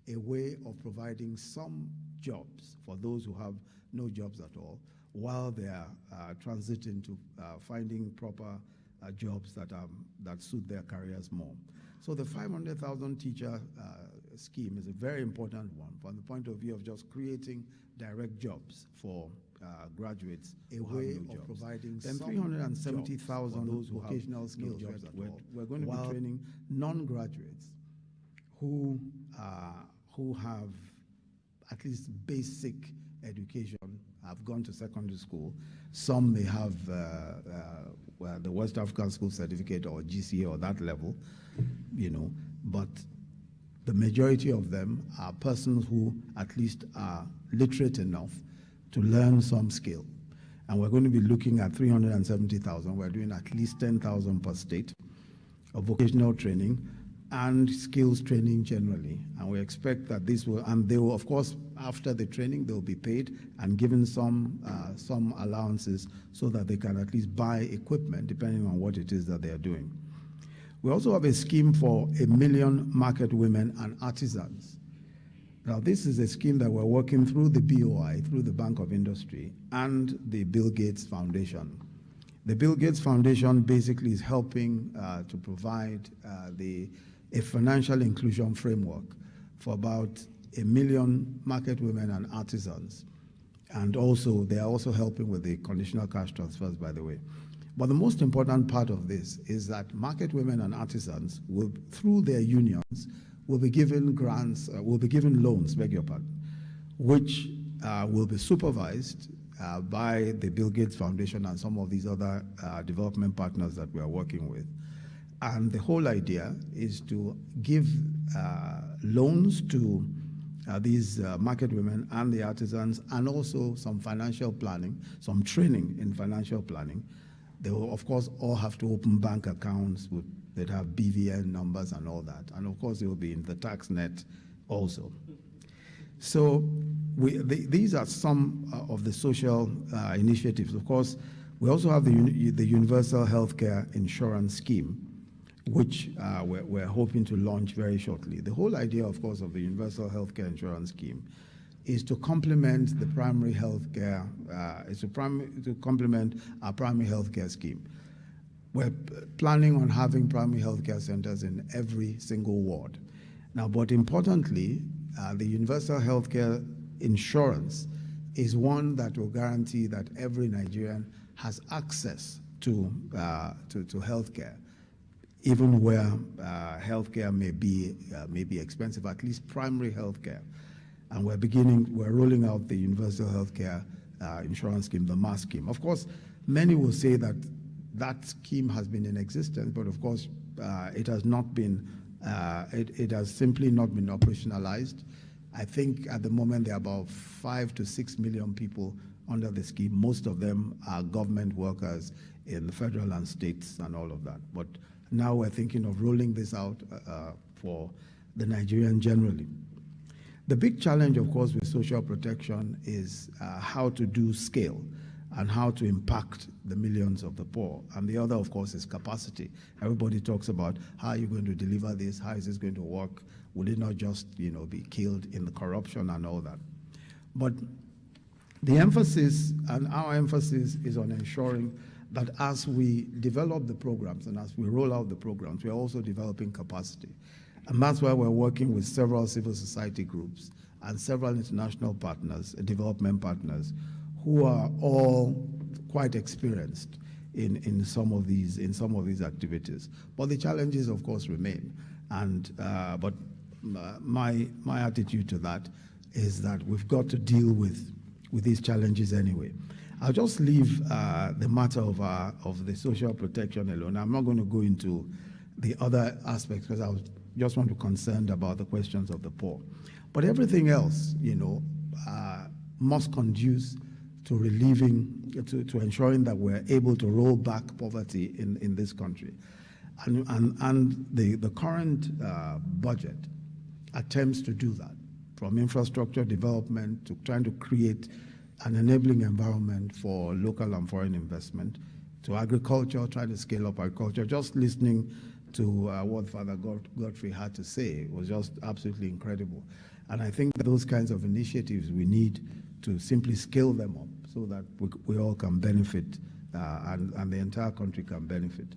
a way of providing some jobs for those who have no jobs at all, while they are transiting to finding proper jobs that suit their careers more. So the 500,000 teacher scheme is a very important one from the point of view of just creating direct jobs for graduates, a way of providing then 370,000 those vocational skills jobs. We're going to be training non-graduates who have at least basic education, have gone to secondary school. Some may have the West African School Certificate or GCA or that level, but the majority of them are persons who at least are literate enough to learn some skill. And we're going to be looking at 370,000. We're doing at least 10,000 per state of vocational training and skills training generally. And we expect that this will, and they will, of course, after the training, they'll be paid and given some allowances so that they can at least buy equipment depending on what it is that they are doing. We also have a scheme for 1 million market women and artisans. Now, this is a scheme that we're working through the BOI, through the Bank of Industry, and the Bill Gates Foundation. The Bill Gates Foundation basically is helping to provide a financial inclusion framework for about 1 million market women and artisans. And also, they are also helping with the conditional cash transfers, by the way. But the most important part of this is that market women and artisans will, through their unions, will be given grants, will be given loans, beg your pardon, which will be supervised by the Bill Gates Foundation and some of these other development partners that we are working with. And the whole idea is to give loans to these market women and the artisans, and also some financial planning, some training in financial planning. They will, of course, all have to open bank accounts that have BVN numbers and all that. And, of course, they will be in the tax net also. So these are some of the social initiatives. Of course, we also have the Universal Healthcare Insurance Scheme, which we're hoping to launch very shortly. The whole idea, of course, of the Universal Healthcare Insurance Scheme is to complement the primary health care, to complement our primary health care scheme. We're planning on having primary health care centers in every single ward. Now, but importantly, the universal health care insurance is one that will guarantee that every Nigerian has access to health care, even where health care may be expensive, at least primary health care. And we're rolling out the Universal Healthcare Insurance Scheme, the MAS scheme. Of course, many will say that that scheme has been in existence, but of course, it has not been, it has simply not been operationalized. I think at the moment there are about 5 to 6 million people under the scheme. Most of them are government workers in the federal and states and all of that. But now we're thinking of rolling this out for the Nigerian generally. The big challenge, of course, with social protection is how to do scale and how to impact the millions of the poor. And the other, of course, is capacity. Everybody talks about how are you going to deliver this, how is this going to work, will it not just be killed in the corruption and all that. But the emphasis, and our emphasis, is on ensuring that as we develop the programs and as we roll out the programs, we're also developing capacity. And that's why we're working with several civil society groups and several international partners, development partners, who are all quite experienced in some of these activities. But the challenges, of course, remain. And but my attitude to that is that we've got to deal with these challenges anyway. I'll just leave the matter of the social protection alone. I'm not going to go into the other aspects because I just want to be concerned about the questions of the poor. But everything else, must conduce to relieving, to ensuring that we're able to roll back poverty in this country. And the current budget attempts to do that, from infrastructure development to trying to create an enabling environment for local and foreign investment, to agriculture, trying to scale up agriculture. Just listening to what Father Godfrey had to say was just absolutely incredible. And I think that those kinds of initiatives, we need to simply scale them up so that we all can benefit and the entire country can benefit.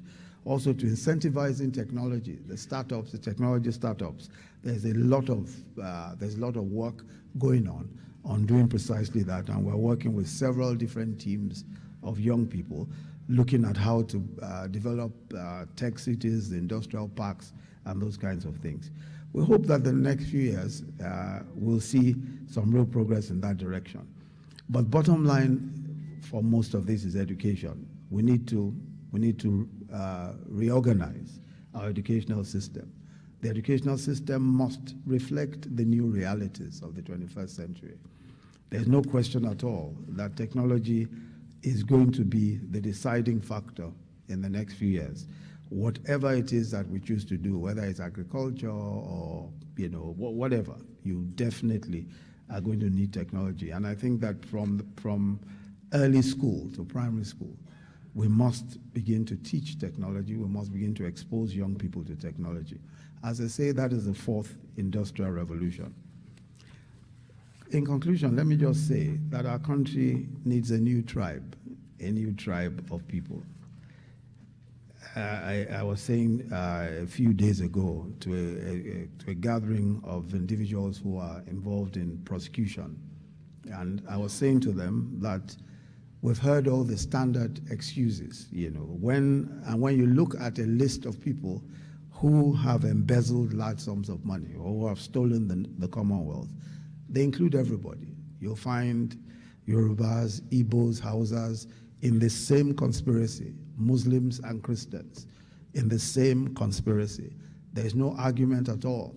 Also, to incentivizing technology, the startups, the technology startups, there's a lot of work going on doing precisely that, and we're working with several different teams of young people looking at how to develop tech cities, the industrial parks, and those kinds of things. We hope that the next few years we'll see some real progress in that direction. But bottom line for most of this is education. We need to reorganize our educational system. The educational system must reflect the new realities of the 21st century. There's no question at all that technology is going to be the deciding factor in the next few years. Whatever it is that we choose to do, whether it's agriculture or whatever, you definitely are going to need technology. And I think that from early school to primary school, we must begin to teach technology. We must begin to expose young people to technology. As I say, that is the fourth industrial revolution. In conclusion, let me just say that our country needs a new tribe of people. I was saying a few days ago to a gathering of individuals who are involved in prosecution, and I was saying to them that we've heard all the standard excuses, when you look at a list of people who have embezzled large sums of money or who have stolen the Commonwealth, they include everybody. You'll find Yorubas, Igbos, Hausas in the same conspiracy, Muslims and Christians in the same conspiracy. There's no argument at all.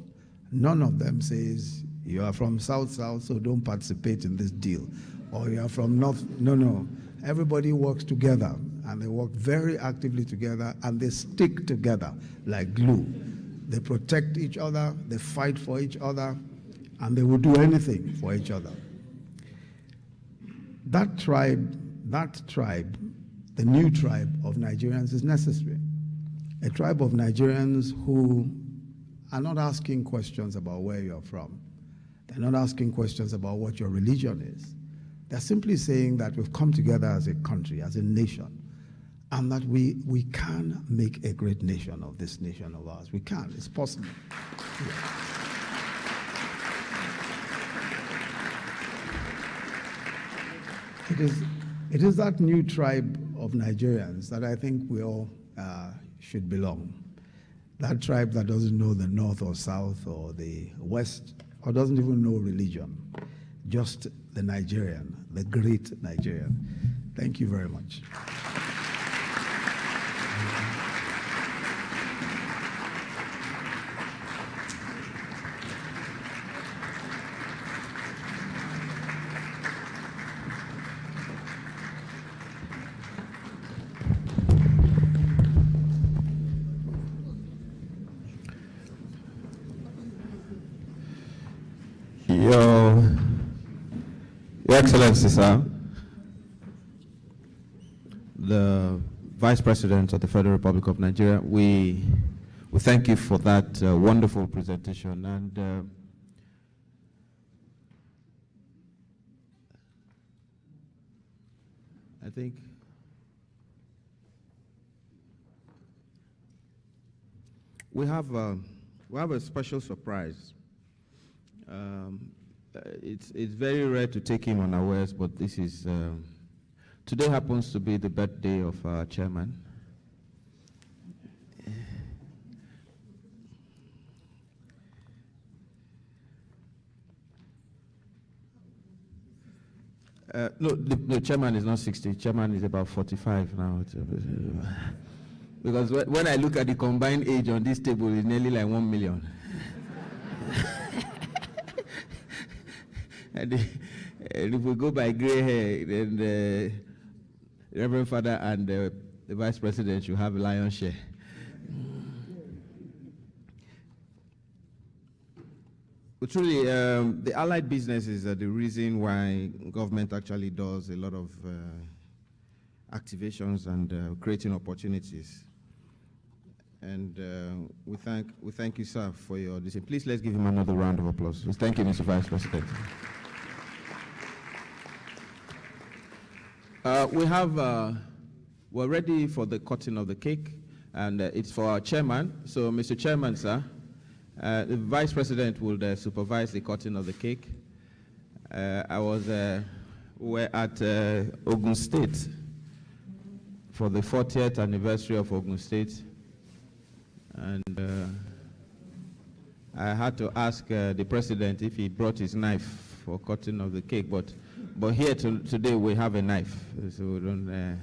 None of them says, you are from South, so don't participate in this deal. Or you are from North. No. Everybody works together, and they work very actively together, and they stick together like glue. They protect each other, they fight for each other, and they will do anything for each other. That tribe, the new tribe of Nigerians is necessary. A tribe of Nigerians who are not asking questions about where you're from. They're not asking questions about what your religion is. They're simply saying that we've come together as a country, as a nation, and that we can make a great nation of this nation of ours. We can. It's possible. Yeah. It is that new tribe of Nigerians that I think we all should belong. That tribe that doesn't know the North or South or the West, or doesn't even know religion. Just the Nigerian, the great Nigerian. Thank you very much. Your Excellency, sir, the Vice President of the Federal Republic of Nigeria, we thank you for that wonderful presentation. And I think we have a special surprise. It's very rare to take him unawares, but this is today happens to be the birthday of our chairman. No, the chairman is not 60. Chairman is about 45 now. Because when I look at the combined age on this table, it's nearly like 1 million. And if we go by gray hair, then the Reverend Father and the Vice President should have a lion's share. But truly, the allied businesses are the reason why government actually does a lot of activations and creating opportunities. And we thank you, sir, for your decision. Please let's give him another round of applause. Thank you, Mr. Vice President. We're ready for the cutting of the cake, and it's for our chairman. So, Mr. Chairman, sir, the Vice President will supervise the cutting of the cake. We're at Ogun State for the 40th anniversary of Ogun State. And I had to ask the president if he brought his knife for cutting of the cake, but here today we have a knife, so we don't.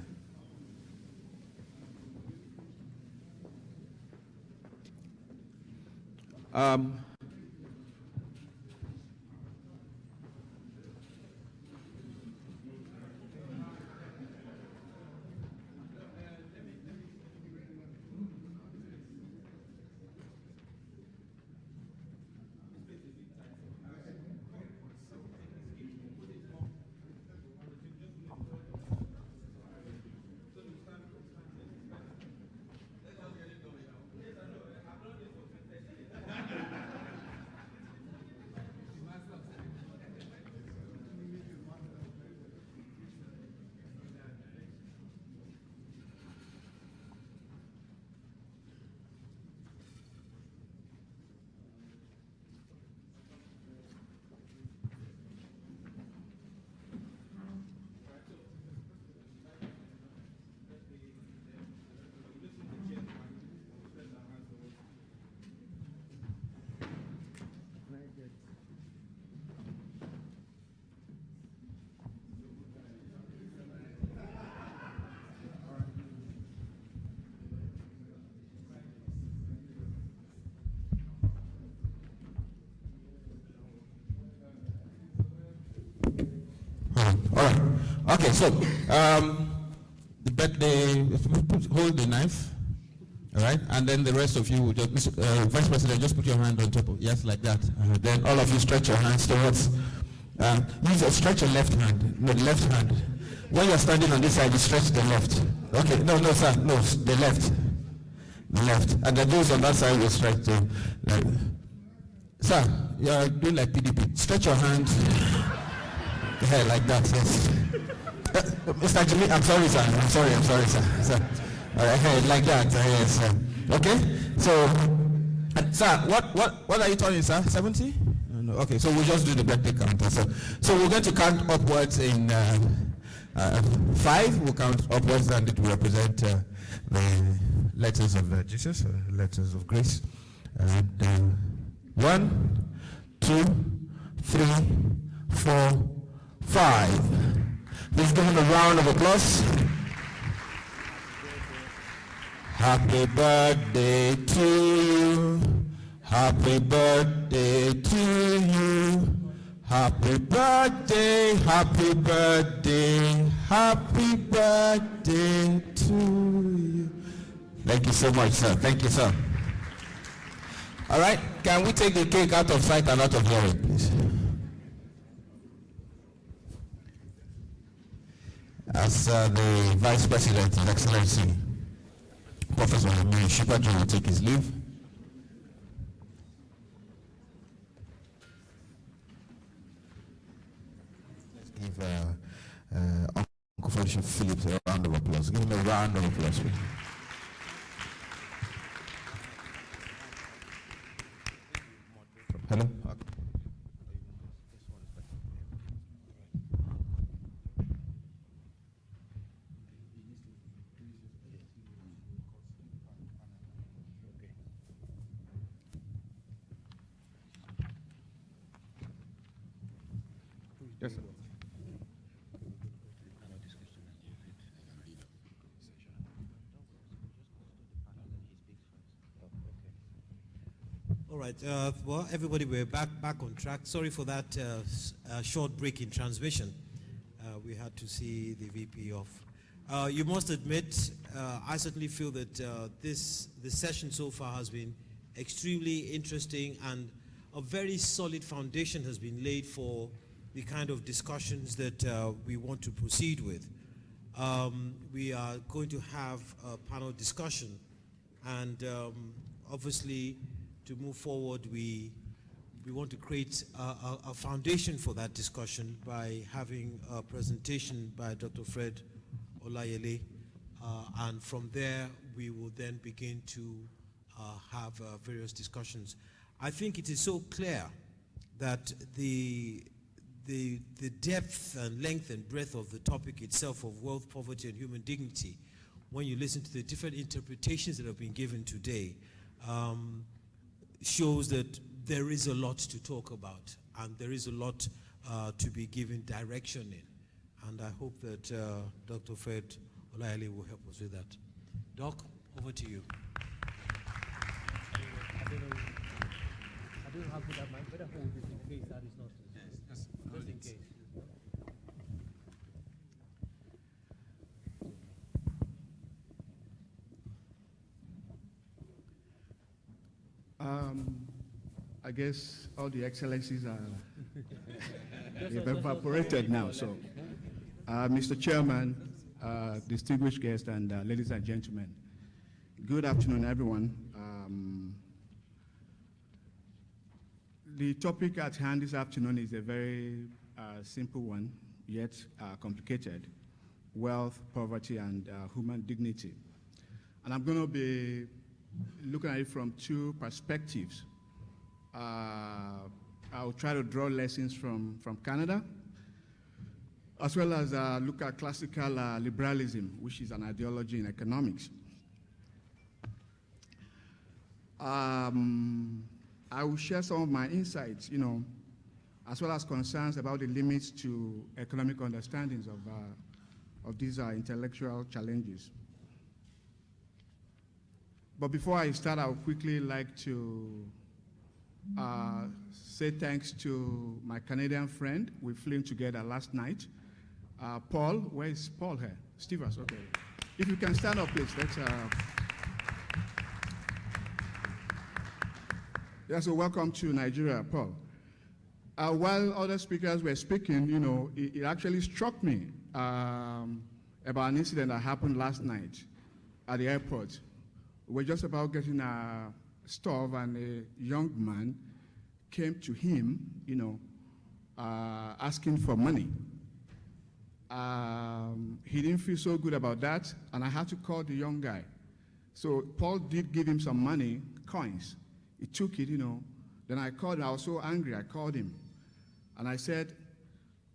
Okay, so the birthday, hold the knife, all right, and then the rest of you will just, Vice President, just put your hand on top of, yes, like that. Then all of you stretch your hands towards, stretch your left hand, no, the left hand. When you're standing on this side, you stretch the left. Okay, no, sir, no, the left. And then those on that side will stretch too. Like, sir, you're doing like PDP. Stretch your hand, like that, yes. Mr. Jimmy, I'm sorry, sir. I'm sorry, sir. All right, like that, yes, sir. Okay, so, sir, what are you turning, sir? 70? No, okay, so we'll just do the birthday counter. So we're going to count upwards in 5. We'll count upwards, and it will represent the letters of Jesus, letters of grace. And 1, 2, 3, 4, 5. Please give him a round of applause. Happy birthday to you. Happy birthday to you. Happy birthday, happy birthday, happy birthday to you. Thank you so much, sir. Thank you, sir. All right, can we take the cake out of sight and out of hearing, please? As the Vice President, His Excellency, Professor Amir Shipaji will take his leave. Let's give Uncle Fellowship Phillips a round of applause. Give him a round of applause, please. Hello? Yes, sir. All right. Well, everybody, we're back on track. Sorry for that short break in transmission. We had to see the VP off. You must admit, I certainly feel that this session so far has been extremely interesting, and a very solid foundation has been laid for the kind of discussions that we want to proceed with. We are going to have a panel discussion And obviously, to move forward, we want to create a foundation for that discussion by having a presentation by Dr. Fred Olayele. And from there, we will then begin to have various discussions. I think it is so clear that the depth and length and breadth of the topic itself of wealth, poverty, and human dignity, when you listen to the different interpretations that have been given today, shows that there is a lot to talk about and there is a lot to be given direction in. And I hope that Dr. Fred Olayele will help us with that. Doc, over to you. I don't know how good I better hold this in case that is not. Yes, just in case. I guess all the excellencies are evaporated now. So, Mr. Chairman, distinguished guests, and ladies and gentlemen, good afternoon, everyone. The topic at hand this afternoon is a very simple one, yet complicated: wealth, poverty, and human dignity. And I'm going to be looking at it from two perspectives. I'll try to draw lessons from Canada, as well as look at classical liberalism, which is an ideology in economics. I will share some of my insights, as well as concerns about the limits to economic understandings of these intellectual challenges. But before I start, I would quickly like to say thanks to my Canadian friend. We flew in together last night. Paul, where is Paul here? Stevens, okay. If you can stand up, please. Let's. Yeah, so welcome to Nigeria, Paul. While other speakers were speaking, it actually struck me about an incident that happened last night at the airport. We were just about getting a stove, and a young man came to him, asking for money. He didn't feel so good about that, and I had to call the young guy. So Paul did give him some money, coins. He took it, Then I called him. I was so angry. I called him, and I said,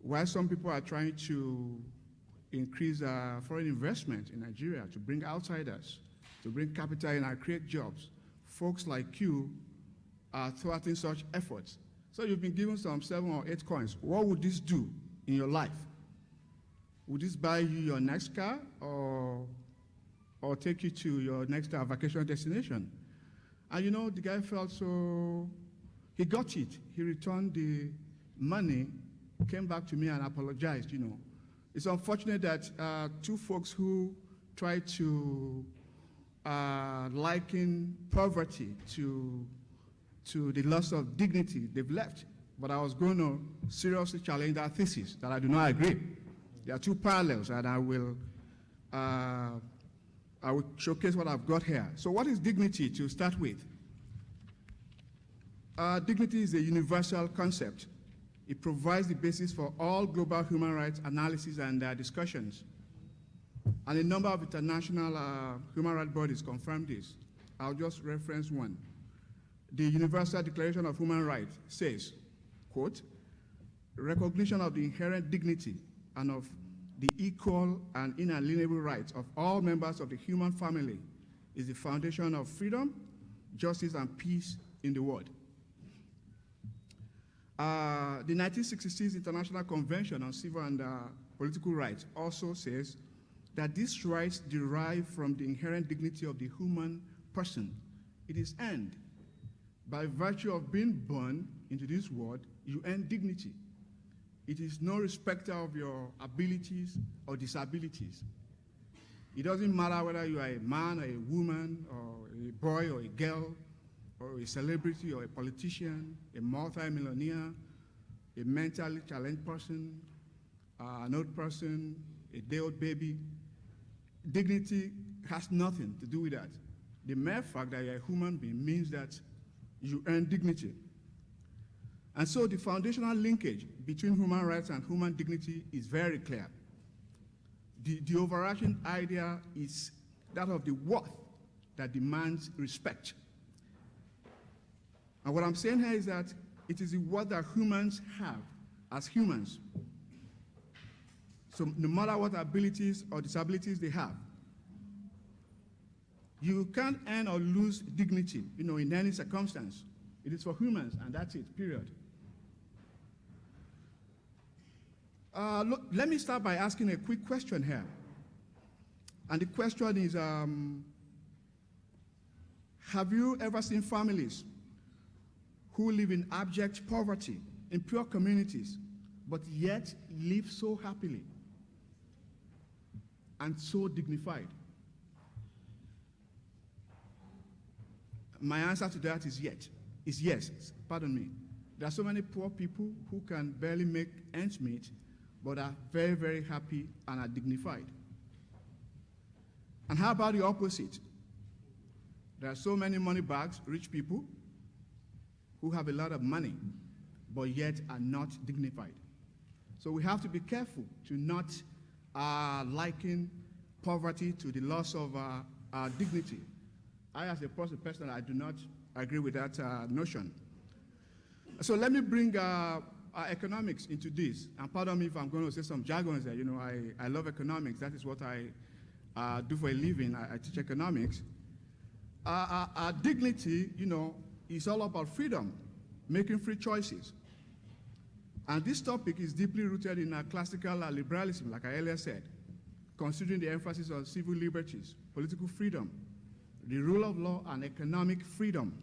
while some people are trying to increase foreign investment in Nigeria, to bring outsiders, to bring capital in and create jobs, folks like you are thwarting such efforts. So you've been given some 7 or 8 coins. What would this do in your life? Would this buy you your next car, or take you to your next vacation destination? And the guy felt so, he got it. He returned the money, came back to me and apologized, It's unfortunate that 2 folks who tried to liken poverty to the loss of dignity, they've left. But I was going to seriously challenge that thesis, that I do not agree. There are 2 parallels, and I will showcase what I've got here. So what is dignity to start with? Dignity is a universal concept. It provides the basis for all global human rights analysis and discussions. And a number of international human rights bodies confirm this. I'll just reference one. The Universal Declaration of Human Rights says, quote, recognition of the inherent dignity and of the equal and inalienable rights of all members of the human family is the foundation of freedom, justice, and peace in the world. The 1966 International Convention on Civil and Political Rights also says that these rights derive from the inherent dignity of the human person. It is earned. By virtue of being born into this world, you earn dignity. It is no respecter of your abilities or disabilities. It doesn't matter whether you are a man or a woman or a boy or a girl or a celebrity or a politician, a multi-millionaire, a mentally challenged person, an old person, a day-old baby. Dignity has nothing to do with that. The mere fact that you're a human being means that you earn dignity. And so the foundational linkage between human rights and human dignity is very clear. The overarching idea is that of the worth that demands respect. And what I'm saying here is that it is the worth that humans have as humans. So no matter what abilities or disabilities they have, you can't earn or lose dignity, in any circumstance. It is for humans, and that's it, period. Look, let me start by asking a quick question here. And the question is, have you ever seen families who live in abject poverty, in poor communities, but yet live so happily and so dignified? My answer to that is yes. Pardon me. There are so many poor people who can barely make ends meet, but are very, very happy and are dignified. And how about the opposite? There are so many money bags, rich people, who have a lot of money, but yet are not dignified. So we have to be careful to not liken poverty to the loss of our dignity. I, as a person, I do not agree with that notion. So let me bring economics into this. And pardon me if I'm going to say some jargons there. I love economics. That is what I do for a living. I teach economics. Our dignity, is all about freedom, making free choices. And this topic is deeply rooted in classical liberalism, like I earlier said, considering the emphasis on civil liberties, political freedom, the rule of law, and economic freedom.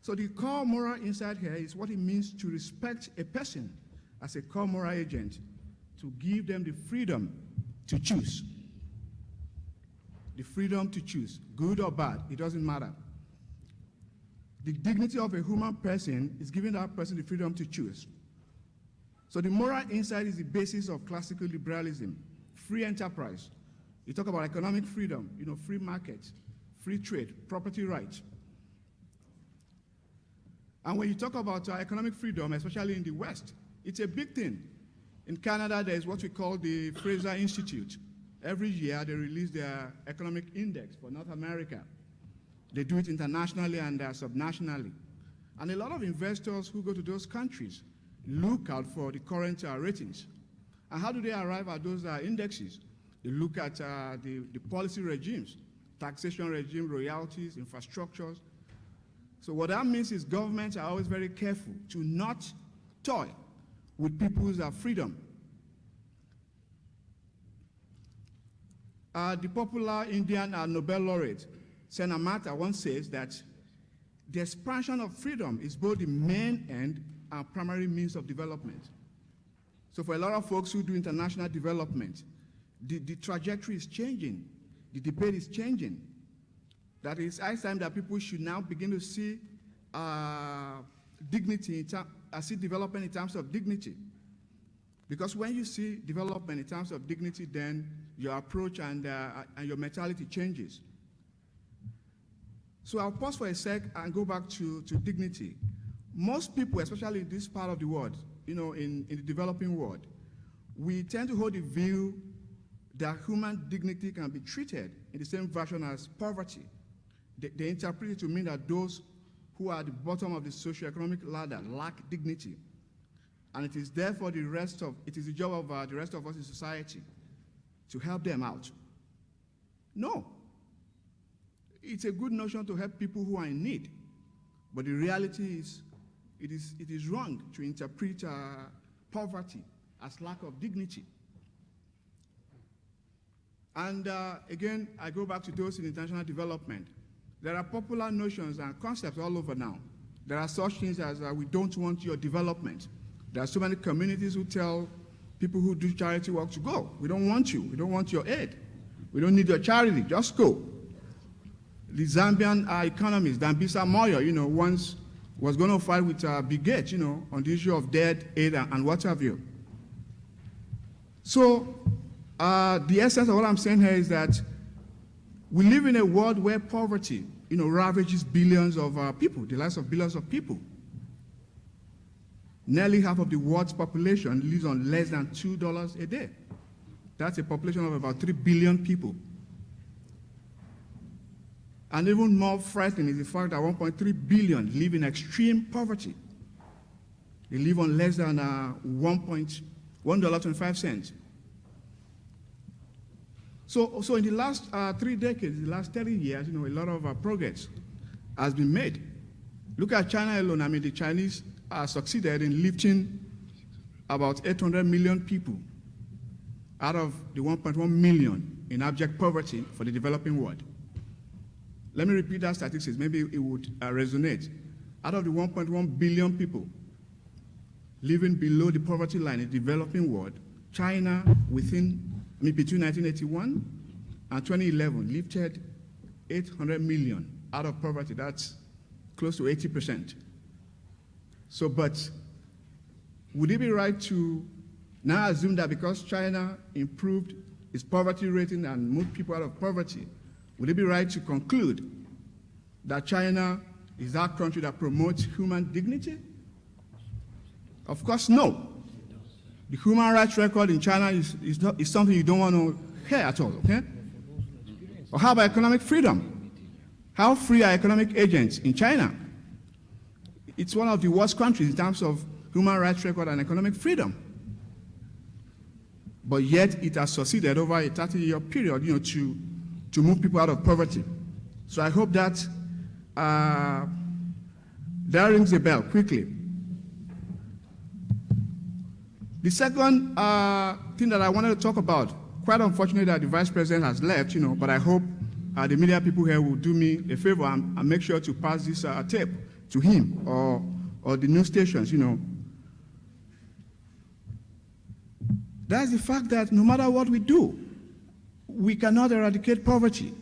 So the core moral insight here is what it means to respect a person as a core moral agent, to give them the freedom to choose. The freedom to choose, good or bad, it doesn't matter. The dignity of a human person is giving that person the freedom to choose. So the moral insight is the basis of classical liberalism, free enterprise. You talk about economic freedom, free markets, free trade, property rights. And when you talk about economic freedom, especially in the West, it's a big thing. In Canada, there's what we call the Fraser Institute. Every year, they release their economic index for North America. They do it internationally and subnationally. And a lot of investors who go to those countries look out for the current ratings. And how do they arrive at those indexes? They look at the policy regimes, taxation regime, royalties, infrastructures. So what that means is governments are always very careful to not toy with people's freedom. The popular Indian Nobel laureate, Sen Mata, once says that the expansion of freedom is both the main end and primary means of development. So for a lot of folks who do international development, the trajectory is changing. The debate is changing. That is high time that people should now begin to see dignity, see development in terms of dignity. Because when you see development in terms of dignity, then your approach and your mentality changes. So I'll pause for a sec and go back to dignity. Most people, especially in this part of the world, in the developing world, we tend to hold the view that human dignity can be treated in the same fashion as poverty. They interpret it to mean that those who are at the bottom of the socioeconomic ladder lack dignity. And it is therefore the job of the rest of us in society to help them out. No. It's a good notion to help people who are in need. But the reality is, it is wrong to interpret poverty as lack of dignity. And again, I go back to those in international development. There are popular notions and concepts all over now. There are such things as we don't want your development. There are so many communities who tell people who do charity work to go. We don't want you. We don't want your aid. We don't need your charity. Just go. The Zambian economist, Dambisa Moyo, once was going to fight with Bill Gates, on the issue of debt, aid, and what have you. So the essence of what I'm saying here is that We live in a world where poverty, ravages billions of people, the lives of billions of people. Nearly half of the world's population lives on less than $2 a day. That's a population of about 3 billion people. And even more frightening is the fact that 1.3 billion live in extreme poverty. They live on less than $1.25. So in the last 3 decades, the last 30 years, a lot of progress has been made. Look at China alone. I mean, the Chinese succeeded in lifting about 800 million people out of the 1.1 million in abject poverty for the developing world. Let me repeat that statistics. Maybe it would resonate. Out of the 1.1 billion people living below the poverty line in the developing world, China, between 1981 and 2011, lifted 800 million out of poverty. That's close to 80%. So, but would it be right to now assume that because China improved its poverty rating and moved people out of poverty, would it be right to conclude that China is that country that promotes human dignity? Of course, no. The human rights record in China is something you don't want to hear at all, okay? Or how about economic freedom? How free are economic agents in China? It's one of the worst countries in terms of human rights record and economic freedom. But yet it has succeeded over a 30-year period, to move people out of poverty. So I hope that that rings a bell quickly. The second thing that I wanted to talk about, quite unfortunate that the Vice President has left, but I hope the media people here will do me a favor and make sure to pass this tape to him or the news stations, That's the fact that no matter what we do, we cannot eradicate poverty.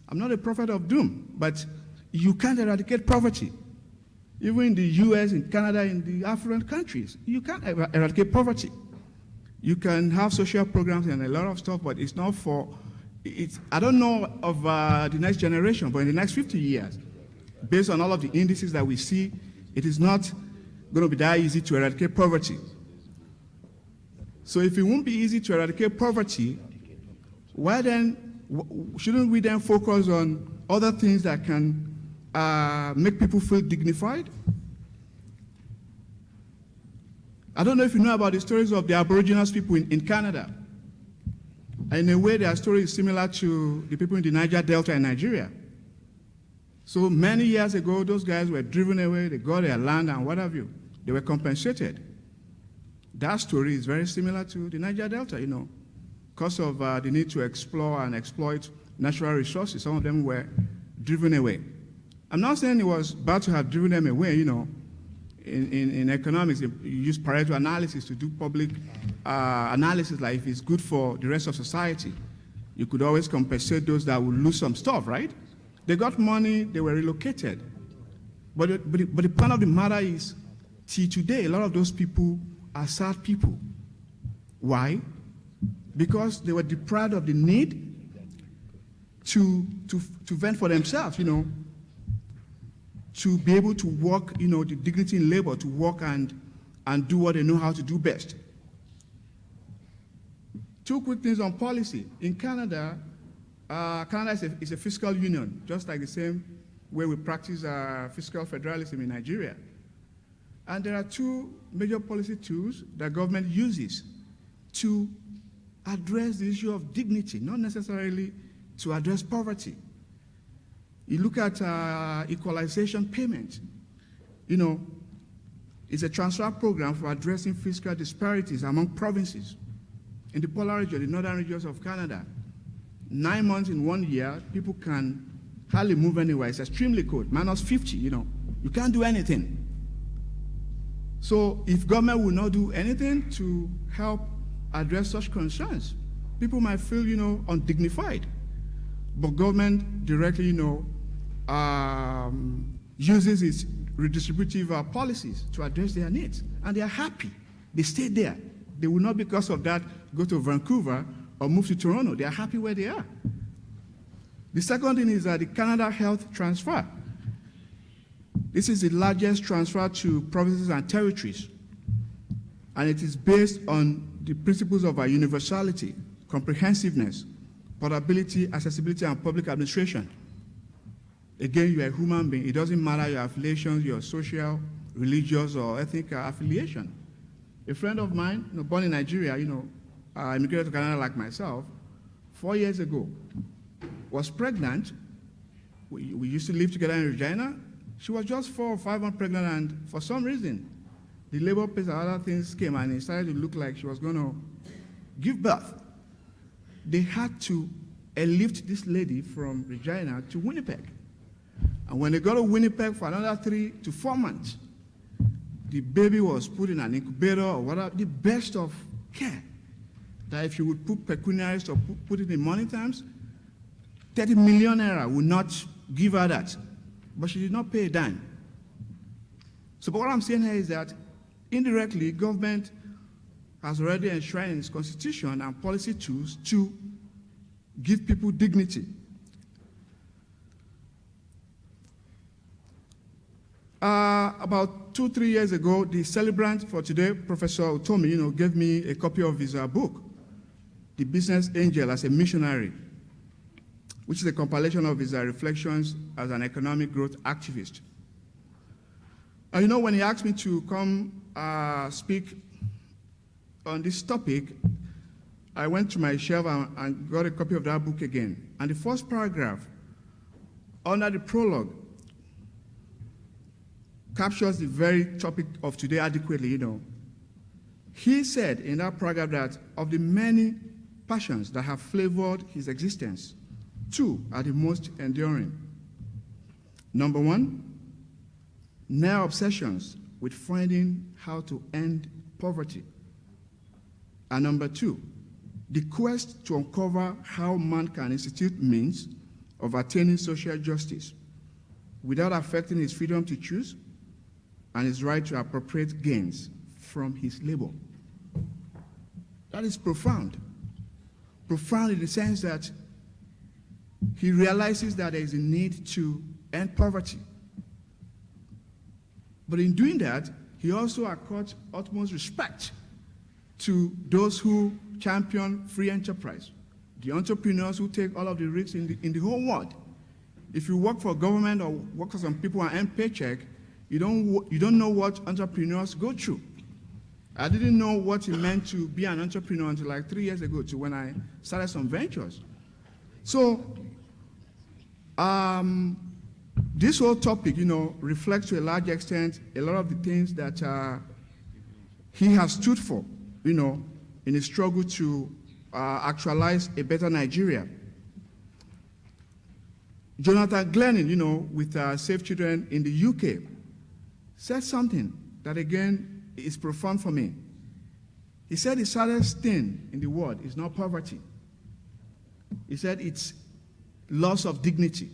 I'm not a prophet of doom, but you can't eradicate poverty. Even in the US, in Canada, in the affluent countries, you can't eradicate poverty. You can have social programs and a lot of stuff, but it's not for, I don't know of the next generation, but in the next 50 years, based on all of the indices that we see, it is not going to be that easy to eradicate poverty. So if it won't be easy to eradicate poverty, why then shouldn't we then focus on other things that can make people feel dignified? I don't know if you know about the stories of the Aboriginal people in Canada. In a way, their story is similar to the people in the Niger Delta in Nigeria. So many years ago, those guys were driven away, they got their land and what have you. They were compensated. That story is very similar to the Niger Delta, because of the need to explore and exploit natural resources. Some of them were driven away. I'm not saying it was bad to have driven them away, In economics, you use Pareto analysis to do public analysis, like if it's good for the rest of society, you could always compensate those that will lose some stuff, right? They got money, they were relocated. But the point of the matter is, till today, a lot of those people are sad people. Why? Because they were deprived of the need to vent for themselves, to be able to work, the dignity in labor, to work and do what they know how to do best. Two quick things on policy. In Canada, Canada is a fiscal union, just like the same way we practice fiscal federalism in Nigeria. And there are two major policy tools that government uses to address the issue of dignity, not necessarily to address poverty. You look at equalization payment. It's a transfer program for addressing fiscal disparities among provinces. In the polar region, the northern regions of Canada, 9 months in 1 year, people can hardly move anywhere. It's extremely cold, minus 50, You can't do anything. So if government will not do anything to help address such concerns, people might feel, undignified. But government directly, uses its redistributive policies to address their needs. And they are happy. They stay there. They will not, because of that, go to Vancouver or move to Toronto. They are happy where they are. The second thing is the Canada Health Transfer. This is the largest transfer to provinces and territories, and it is based on the principles of universality, comprehensiveness, portability, accessibility, and public administration. Again, you are a human being. It doesn't matter your affiliations, your social, religious, or ethnic affiliation. A friend of mine, born in Nigeria, immigrated to Canada like myself, 4 years ago, was pregnant. We used to live together in Regina. She was just 4 or 5 months pregnant, and for some reason, the labor pains and other things came, and it started to look like she was going to give birth. They had to airlift this lady from Regina to Winnipeg. And when they got to Winnipeg for another 3 to 4 months, the baby was put in an incubator or whatever, the best of care. That if you would put pecuniaries or put it in money terms, 30 million naira would not give her that. But she did not pay a dime. So but what I'm saying here is that indirectly, government has already enshrined in its constitution and policy tools to give people dignity. About 2-3 years ago, the celebrant for today, Professor Utomi, gave me a copy of his book, The Business Angel as a Missionary, which is a compilation of his reflections as an economic growth activist. And when he asked me to come speak on this topic, I went to my shelf and got a copy of that book again. And the first paragraph, under the prologue, captures the very topic of today adequately, He said in that paragraph that of the many passions that have flavored his existence, 2 are the most enduring. Number 1, near obsessions with finding how to end poverty. And number 2, the quest to uncover how man can institute means of attaining social justice without affecting his freedom to choose and his right to appropriate gains from his labor. That is profound. Profound in the sense that he realizes that there is a need to end poverty. But in doing that, he also accords utmost respect to those who champion free enterprise, the entrepreneurs who take all of the risks in the whole world. If you work for government or work for some people and earn paycheck, you don't know what entrepreneurs go through. I didn't know what it meant to be an entrepreneur until like 3 years ago, to when I started some ventures. So, this whole topic, reflects to a large extent a lot of the things that he has stood for, in his struggle to actualize a better Nigeria. Jonathan Glennon, with Save Children in the UK, said something that, again, is profound for me. He said the saddest thing in the world is not poverty. He said it's loss of dignity.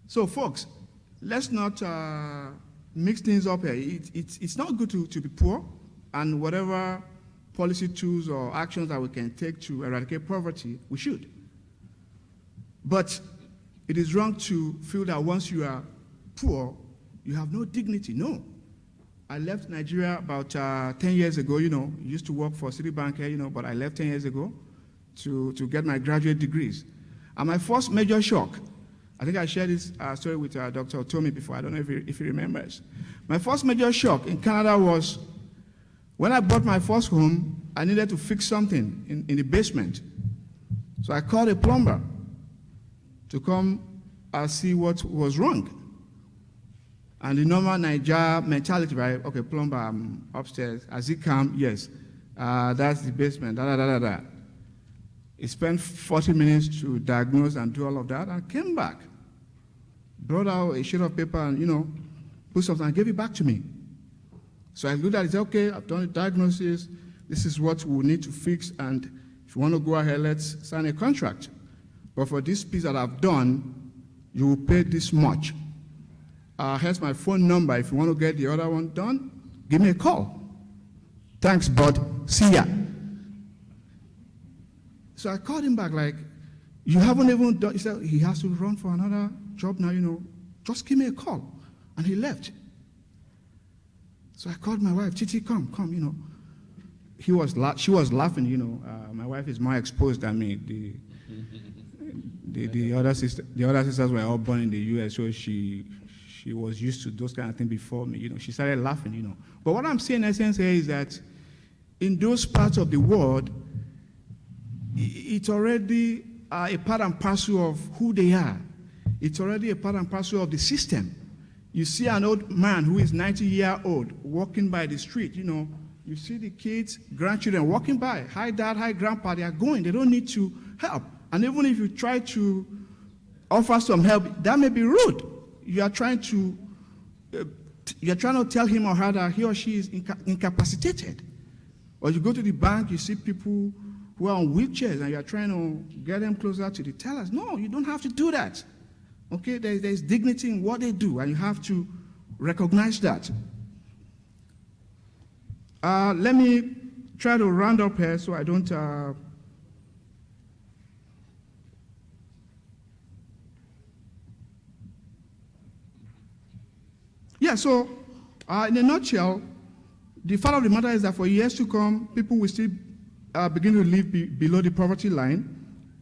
So, folks, let's not mix things up here. It's not good to be poor, and whatever policy tools or actions that we can take to eradicate poverty, we should. But it is wrong to feel that once you are poor, you have no dignity. No. I left Nigeria about 10 years ago, used to work for Citibank here, but I left 10 years ago to get my graduate degrees. And my first major shock, I think I shared this story with Dr. Otomi before, I don't know if he remembers. My first major shock in Canada was when I bought my first home, I needed to fix something in the basement. So I called a plumber to come see what was wrong. And the normal Niger mentality, right? Okay, plumber, I'm upstairs. As he come, yes, that's the basement, da. He spent 40 minutes to diagnose and do all of that, and came back. Brought out a sheet of paper and, put something and gave it back to me. So I looked at it and said, okay, I've done the diagnosis. This is what we need to fix, and if you want to go ahead, let's sign a contract. But for this piece that I've done, you will pay this much. Here's my phone number. If you want to get the other one done, give me a call. Thanks, bud. See ya. So I called him back like, You haven't even done, he said he has to run for another job now, just give me a call. And he left. So I called my wife, Titi, come, she was laughing, my wife is more exposed than me. The other sisters were all born in the US, so she was used to those kind of things before me, she started laughing, But what I'm saying in essence here is that in those parts of the world, it's already a part and parcel of who they are. It's already a part and parcel of the system. You see an old man who is 90 years old walking by the street, you see the kids, grandchildren walking by. Hi, dad, hi, grandpa, they are going. They don't need to help. And even if you try to offer some help, that may be rude. You are trying to tell him or her that he or she is incapacitated. Or you go to the bank, you see people who are on wheelchairs, and you are trying to get them closer to the tellers. No, you don't have to do that. Okay, there's dignity in what they do, and you have to recognize that. Let me try to round up here so I don't... so in a nutshell, the fact of the matter is that for years to come, people will still begin to live below the poverty line.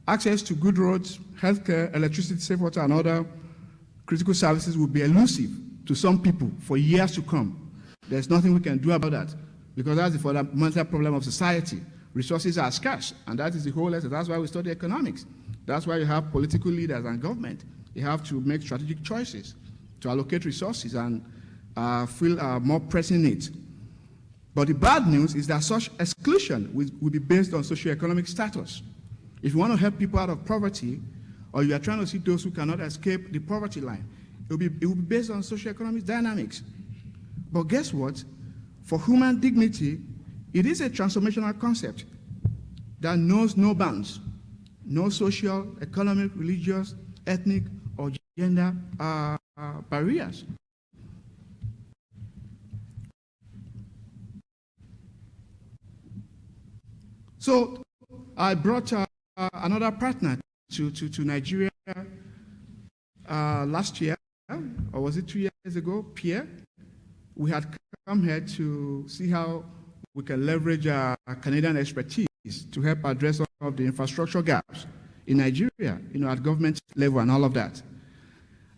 Access to good roads, healthcare, electricity, safe water, and other critical services will be elusive to some people for years to come. There's nothing we can do about that, because that's the fundamental problem of society. Resources are scarce, and that is the whole lesson. That's why we study economics. That's why you have political leaders and government. You have to make strategic choices to allocate resources and fill more pressing needs. But the bad news is that such exclusion will be based on socioeconomic status. If you want to help people out of poverty, or you are trying to see those who cannot escape the poverty line, it will be based on socioeconomic dynamics. But guess what? For human dignity, it is a transformational concept that knows no bounds, no social, economic, religious, ethnic, or gender barriers. So I brought another partner to Nigeria last year, or was it 2 years ago, Pierre? We had come here to see how we can leverage our Canadian expertise to help address some of the infrastructure gaps in Nigeria, at government level and all of that.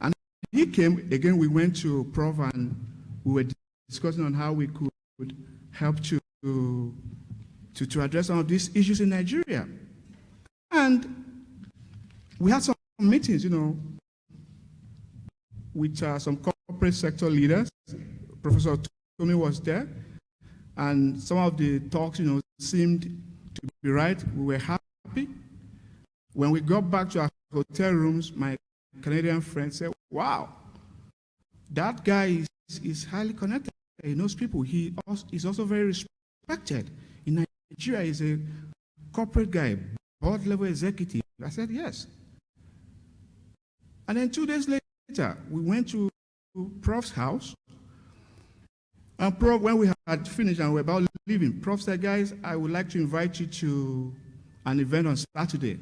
And he came, again, we went to Prof and we were discussing on how we could help to address some of these issues in Nigeria. And we had some meetings, with some corporate sector leaders. Professor Tommy was there, and some of the talks, seemed to be right. We were happy. When we got back to our hotel rooms, my Canadian friend said, wow, that guy is highly connected. He knows people. He is also very respected. In Nigeria, he's a corporate guy, board level executive. I said, yes. And then 2 days later, we went to Prof's house. And Prof, when we had finished and we were about leaving, Prof said, guys, I would like to invite you to an event on Saturday.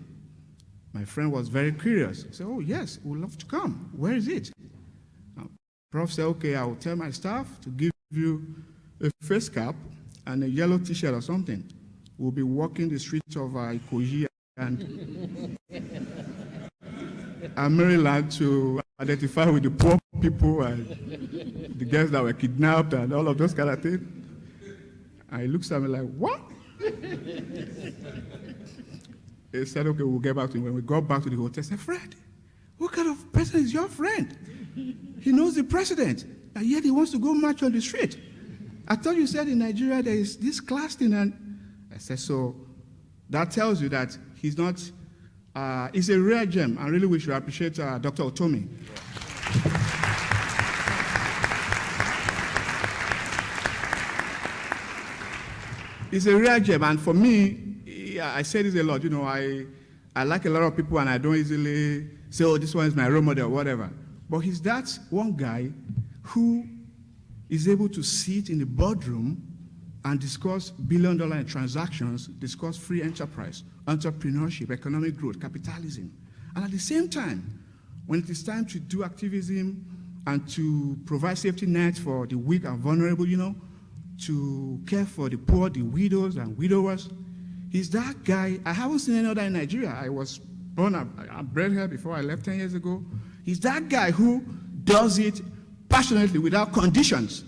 My friend was very curious. He said, oh, yes, we'd love to come. Where is it? Prof said, okay, I will tell my staff to give you a face cap and a yellow T-shirt or something. We'll be walking the streets of Ikoyi and Maryland to identify with the poor people and the girls that were kidnapped and all of those kind of things. And he looks at me like, what? He said, okay, we'll get back to him. When we got back to the hotel, I said, Fred, what kind of person is your friend? He knows the president, and yet he wants to go march on the street. I thought you said in Nigeria there is this class thing, and I said, so that tells you that he's not, he's a rare gem, and really we should appreciate Dr. Otomi. He's a rare gem, and for me, I say this a lot, I like a lot of people and I don't easily say, oh, this one is my role model or whatever. But he's that one guy who is able to sit in the boardroom and discuss billion-dollar transactions, discuss free enterprise, entrepreneurship, economic growth, capitalism. And at the same time, when it is time to do activism and to provide safety nets for the weak and vulnerable, to care for the poor, the widows and widowers, he's that guy. I haven't seen any other in Nigeria. I was born and bred here before I left 10 years ago. He's that guy who does it passionately without conditions.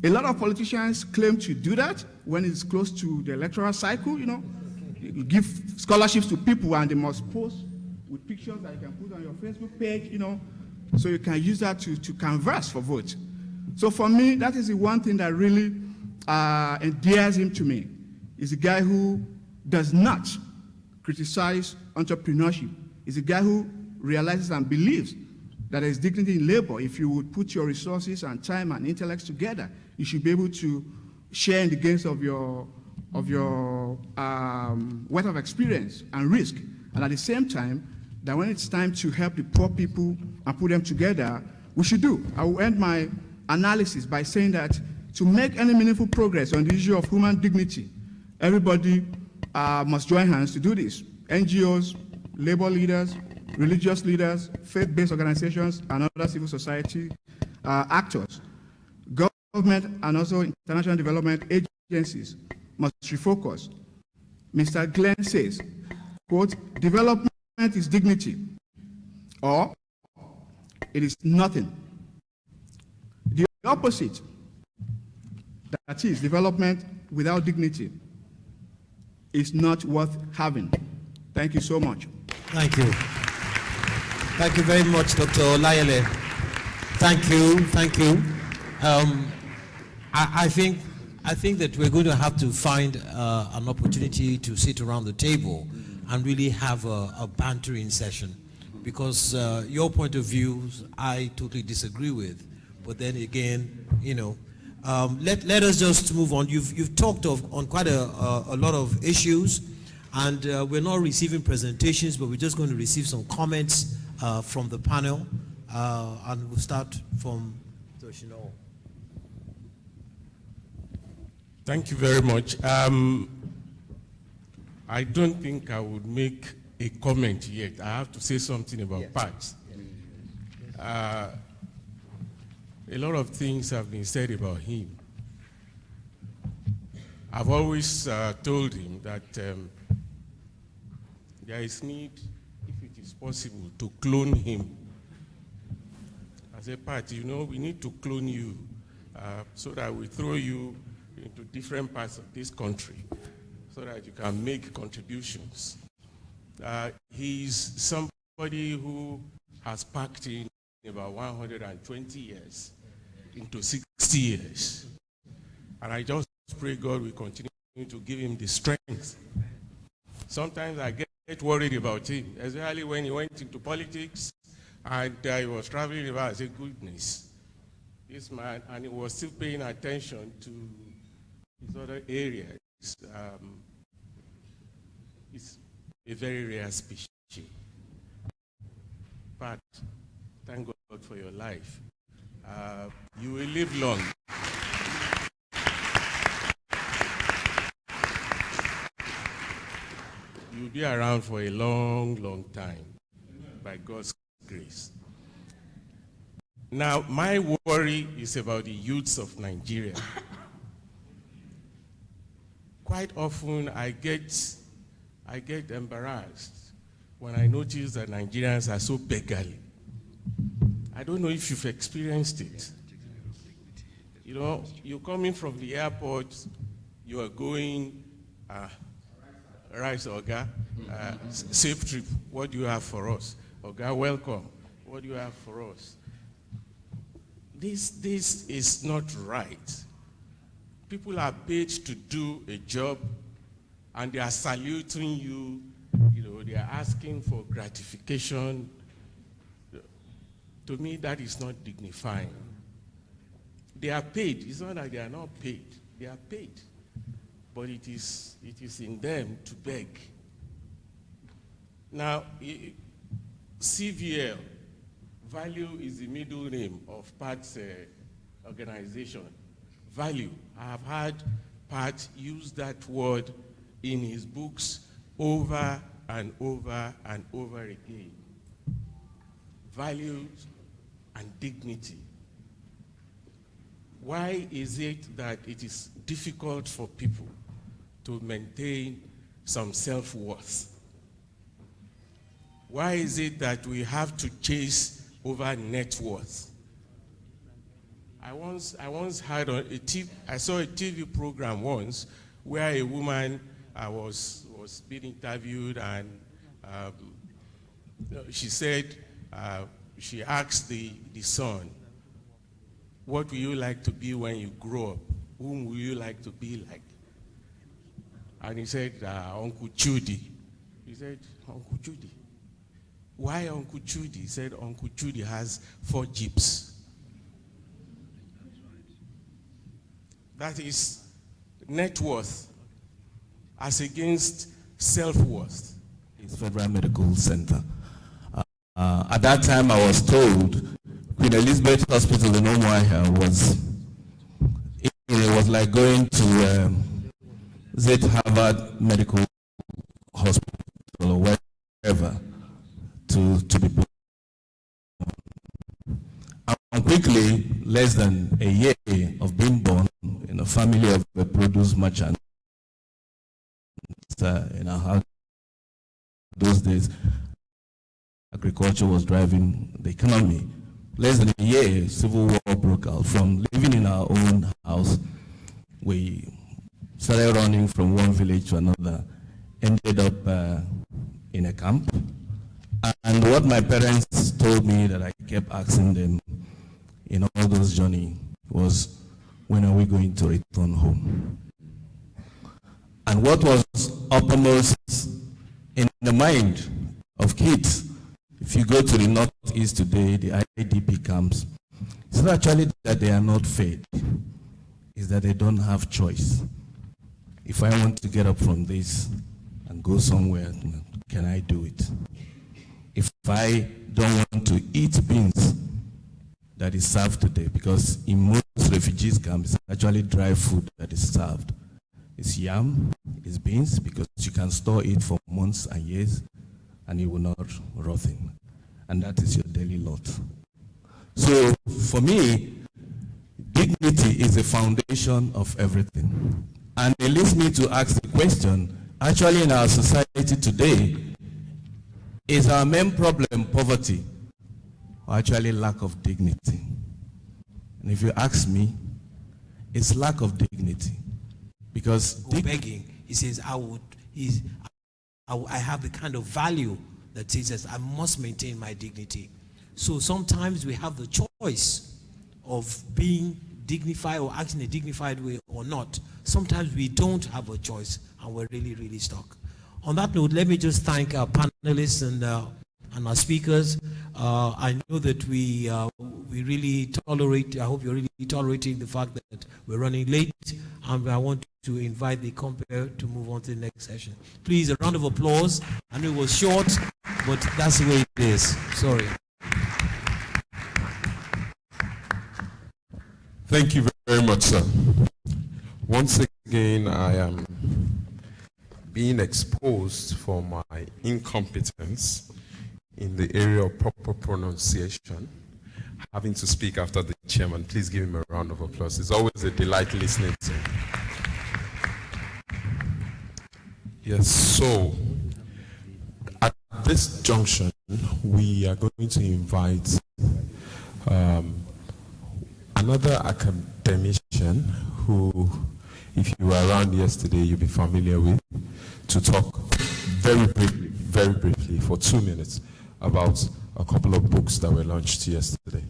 A lot of politicians claim to do that when it's close to the electoral cycle, You give scholarships to people and they must post with pictures that you can put on your Facebook page, so you can use that to canvass for votes. So for me, that is the one thing that really endears him to me. Is a guy who does not criticize entrepreneurship. Is a guy who realizes and believes that there is dignity in labor. If you would put your resources and time and intellects together, you should be able to share in the gains of your wealth of experience and risk. And at the same time, that when it's time to help the poor people and put them together, we should do. I will end my analysis by saying that to make any meaningful progress on the issue of human dignity, everybody must join hands to do this. NGOs, labor leaders, religious leaders, faith-based organizations, and other civil society actors. Government and also international development agencies must refocus. Mr. Glenn says, quote, development is dignity, or it is nothing. The opposite, that is, development without dignity, is not worth having. Thank you so much. Thank you. Thank you very much, Dr. Olayele. Thank you. I think that we're going to have to find an opportunity to sit around the table and really have a bantering session, because your point of view I totally disagree with. But then again, let us just move on. You've talked on quite a lot of issues, and we're not receiving presentations, but we're just going to receive some comments from the panel, and we'll start from Toshino. Thank you very much. I don't think I would make a comment yet. I have to say something about parts. A lot of things have been said about him. I've always told him that there is need, if it is possible, to clone him. As a party, we need to clone you so that we throw you into different parts of this country so that you can make contributions. He's somebody who has packed in about 120 years into 60 years. And I just pray God will continue to give him the strength. Sometimes I get worried about him, especially when he went into politics and he was traveling about. I said, goodness, this man, and he was still paying attention to his other areas. It's a very rare species. But thank God for your life. You will live long. You'll be around for a long, long time, by God's grace. Now, my worry is about the youths of Nigeria. Quite often, I get embarrassed when I notice that Nigerians are so beggarly. I don't know if you've experienced it. You're coming from the airport, you are going, Rise, Oga, safe trip, what do you have for us? Oga, welcome, what do you have for us? This is not right. People are paid to do a job, and they are saluting you, they are asking for gratification. To me, that is not dignifying. They are paid. It's not that they are not paid. They are paid. But it is in them to beg. Now, CVL, Value is the middle name of Pat's organization. Value. I have had Pat used that word in his books over and over and over again. Values and dignity. Why is it that it is difficult for people to maintain some self-worth? Why is it that we have to chase over net worth? I once had I saw a TV program once where a woman was being interviewed, and she said, she asked the son, what will you like to be when you grow up? Whom will you like to be like? And he said, Uncle Judy. He said, Uncle Judy. Why Uncle Judy? He said, Uncle Judy has 4 jeeps. That is net worth as against self-worth. It's Federal Medical Center. At that time, I was told Queen Elizabeth Hospital in Umuahia was like going to Zed Harvard Medical Hospital or wherever to be born. And quickly, less than a year of being born in a family of a produce merchant, in our house, those days, agriculture was driving the economy. Less than a year, civil war broke out. From living in our own house, we started running from one village to another, ended up in a camp. And what my parents told me that I kept asking them in all those journeys was, when are we going to return home? And what was uppermost in the mind of kids, if you go to the Northeast today, the IDP camps, it's not actually that they are not fed, it's that they don't have choice. If I want to get up from this and go somewhere, can I do it? If I don't want to eat beans that is served today, because in most refugees camps, it's actually dry food that is served. It's yam, it's beans, because you can store it for months and years, and it will not rotten. And that is your daily lot. So for me, dignity is the foundation of everything. And it leads me to ask the question, actually in our society today, is our main problem poverty, or actually lack of dignity? And if you ask me, it's lack of dignity. Because begging, he says, I have the kind of value that says I must maintain my dignity. So sometimes we have the choice of being dignified or acting a dignified way or not. Sometimes we don't have a choice and we're really, really stuck. On that note, let me just thank our panelists and our speakers. I know that we really tolerate, I hope you're really tolerating the fact that we're running late, and I want to invite the compere to move on to the next session. Please, a round of applause. I know it was short, but that's the way it is. Sorry. Thank you very much, sir. Once again, I am being exposed for my incompetence in the area of proper pronunciation, having to speak after the chairman. Please give him a round of applause. It's always a delight listening to him. Yes, so at this junction, we are going to invite another academician who, if you were around yesterday, you'll be familiar with, to talk very briefly, for 2 minutes about a couple of books that were launched yesterday.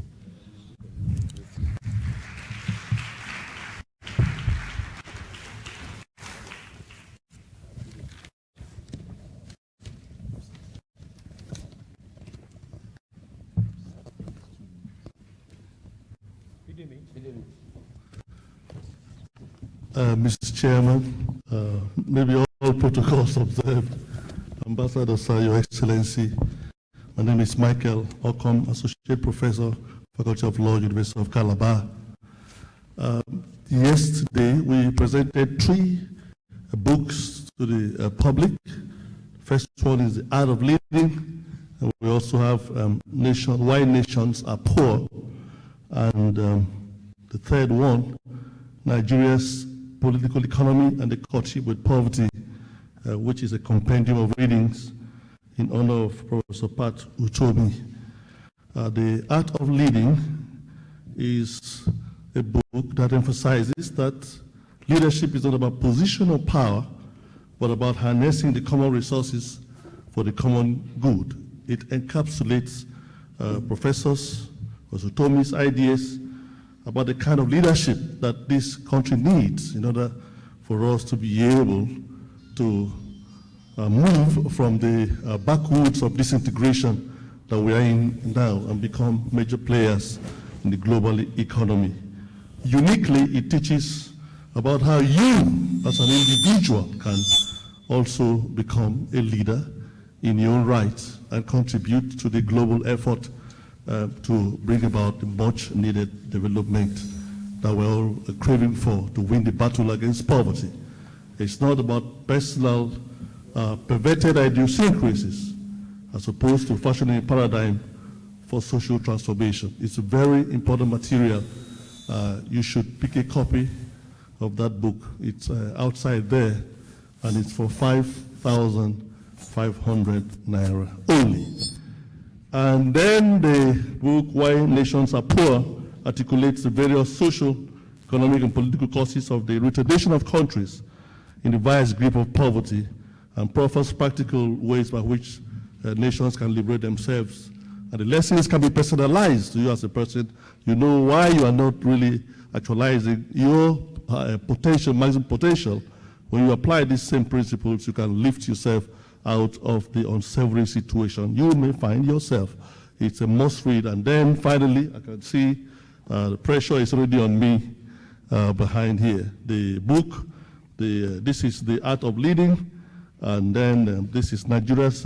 Mr. Chairman, maybe all protocols observed. Ambassador, sir, Your Excellency, my name is Michael Okom, Associate Professor, Faculty of Law, University of Calabar. Yesterday, we presented 3 books to the public. First one is The Art of Leading. And we also have Why Nations Are Poor. And the third one, Nigeria's Political Economy and the Courtship with Poverty, which is a compendium of readings in honor of Professor Pat Utomi. The Art of Leading is a book that emphasizes that leadership is not about position or power, but about harnessing the common resources for the common good. It encapsulates Professor Utomi's ideas about the kind of leadership that this country needs in order for us to be able to move from the backwoods of disintegration that we are in now and become major players in the global economy. Uniquely, it teaches about how you, as an individual, can also become a leader in your own right and contribute to the global effort to bring about the much-needed development that we're all craving for to win the battle against poverty. It's not about personal perverted idiosyncrasies as opposed to fashioning a paradigm for social transformation. It's a very important material. You should pick a copy of that book. It's outside there, and it's for 5,500 naira only. And then the book, Why Nations Are Poor, articulates the various social, economic, and political causes of the retardation of countries in the vice grip of poverty, and proffers practical ways by which nations can liberate themselves. And the lessons can be personalized to you as a person. You know why you are not really actualizing your potential, maximum potential. When you apply these same principles, you can lift yourself out of the unsavory situation you may find yourself. It's a must read. And then finally, I can see the pressure is already on me behind here. The book, this is The Art of Leading, and then this is Nigeria's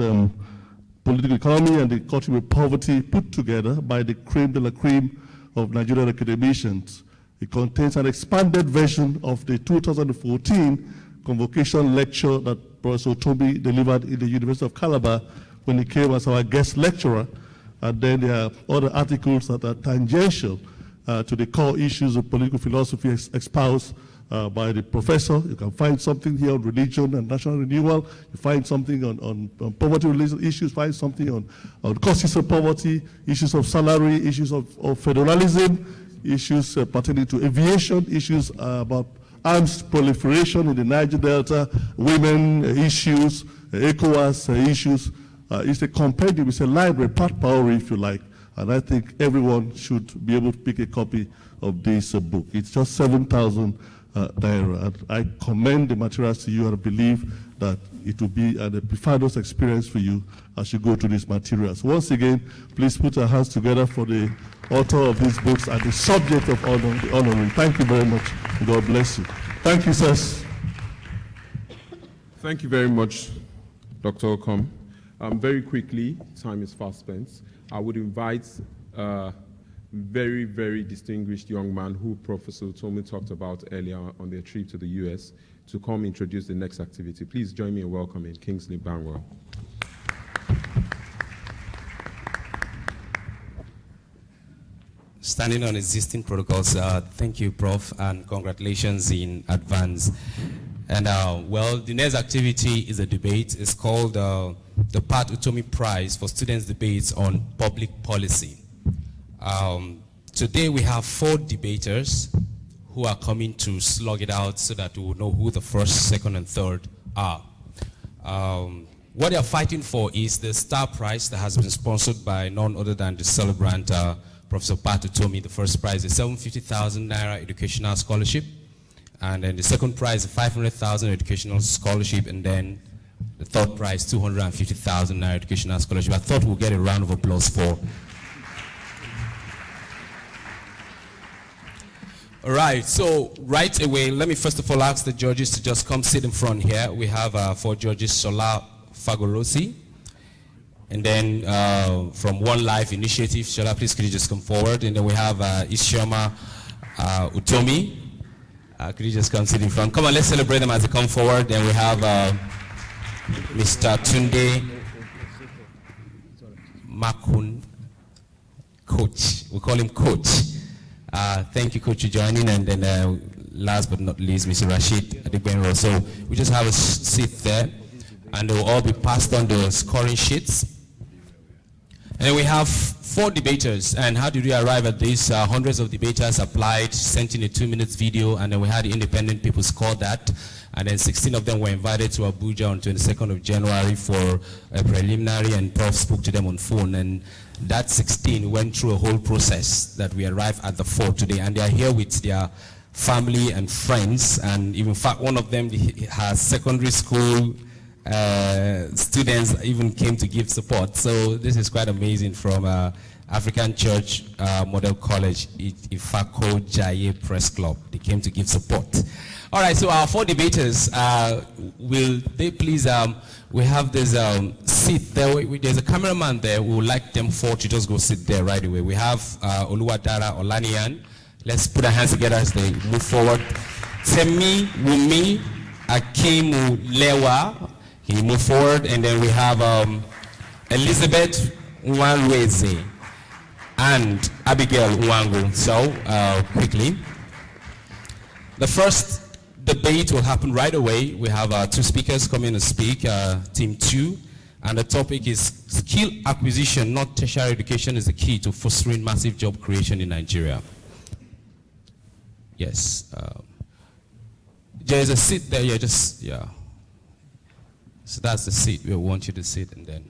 Political Economy and the Courtship with Poverty, put together by the creme de la creme of Nigerian academicians. It contains an expanded version of the 2014 convocation lecture that Professor Utomi delivered in the University of Calabar when he came as our guest lecturer. And then there are other articles that are tangential to the core issues of political philosophy espoused by the professor. You can find something here on religion and national renewal. You find something on poverty-related issues, find something on causes of poverty, issues of salary, issues of federalism, issues pertaining to aviation, issues about arms proliferation in the Niger Delta, women issues, ECOWAS issues. It's a compendium, it's a library, part power if you like. And I think everyone should be able to pick a copy of this book. It's just 7,000 naira. I commend the materials to you, and I believe that it will be an epiphanous experience for you as you go through these materials. Once again, please put our hands together for the author of these books and the subject of honor, the honoring. Thank you very much. God bless you. Thank you, sirs. Thank you very much, Dr. Okom. Very quickly, time is fast spent. I would invite a very, very distinguished young man who Professor Utomi talked about earlier on their trip to the US to come introduce the next activity. Please join me in welcoming Kingsley Banwell. Standing on existing protocols, thank you, Prof, and congratulations in advance. And well, the next activity is a debate. It's called the Pat Utomi Prize for Students' Debates on Public Policy. Today we have 4 debaters who are coming to slug it out so that we will know who the first, second, and third are. What they are fighting for is the star prize that has been sponsored by none other than the celebrant, Professor Pat Utomi. The first prize is 750,000 naira educational scholarship, and then the second prize is 500,000 educational scholarship, and then the third prize 250,000 naira educational scholarship. I thought we'll get a round of applause for. All right, so right away, let me first of all ask the judges to just come sit in front here. We have 4 judges, Sola Fagorosi, and then from One Life Initiative, Shola, please could you just come forward? And then we have Isioma Utomi. Could you just come sit in front? Come on, let's celebrate them as they come forward. Then we have Mr. Tunde Makun, Coach. We call him Coach. Thank you, Coach, for joining. And then last but not least, Mr. Rashid Adegbenro. So we just have a seat there, and they will all be passed on the scoring sheets. And then we have 4 debaters. And how did we arrive at this? Hundreds of debaters applied, sent in a 2-minute video, and then we had the independent people score that. And then 16 of them were invited to Abuja on 22nd of January for a preliminary, and Prof spoke to them on phone. And that 16 went through a whole process that we arrived at the 4 today. And they are here with their family and friends. And in fact, one of them has secondary school students even came to give support. So this is quite amazing from African Church Model College, Ifako Jaye Press Club. They came to give support. All right, so our 4 debaters, will they please, we have this seat there. There's a cameraman there. We would like them 4 to just go sit there right away. We have Oluwadara Olaniyan. Let's put our hands together as they move forward. Temi Wumi Akimu Lewa. He moved forward, and then we have Elizabeth Nwanweze and Abigail Nwangu. So, quickly. The first debate will happen right away. We have 2 speakers coming to speak, team 2, and the topic is skill acquisition, not tertiary education, is the key to fostering massive job creation in Nigeria. Yes. There's a seat there, yeah. So that's the seat we want you to sit, and then.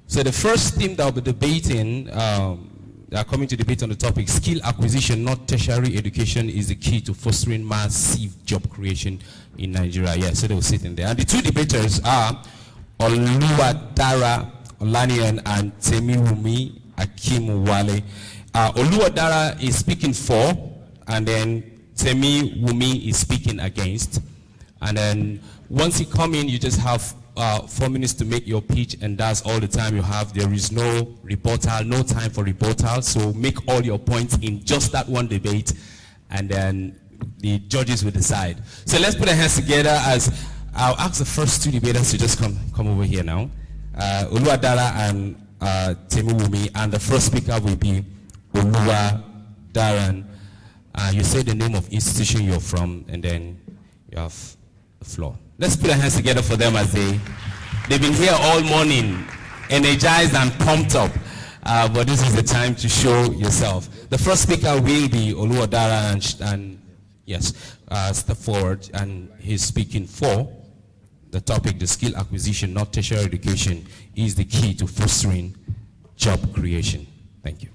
So the first team that will be debating, they are coming to debate on the topic, skill acquisition, not tertiary education, is the key to fostering massive job creation in Nigeria. Yeah, so they will sit in there. And the 2 debaters are Oluwadara Olaniyan and Temiwumi Akimuwale. Oluwadara is speaking for, and then Temiwumi is speaking against. And then once you come in, you just have 4 minutes to make your pitch, and that's all the time you have. There is no rebuttal, no time for rebuttal, so make all your points in just that one debate, and then the judges will decide. So let's put our hands together as I'll ask the first 2 debaters to just come over here now. Oluwadara and Temiwumi, and the first speaker will be Oluwadara. You say the name of institution you're from, and then you have the floor. Let's put our hands together for them as they've been here all morning, energized and pumped up. But this is the time to show yourself. The first speaker will be Oluwadara, and yes, step forward, and he's speaking for the topic, the skill acquisition, not tertiary education, is the key to fostering job creation. Thank you.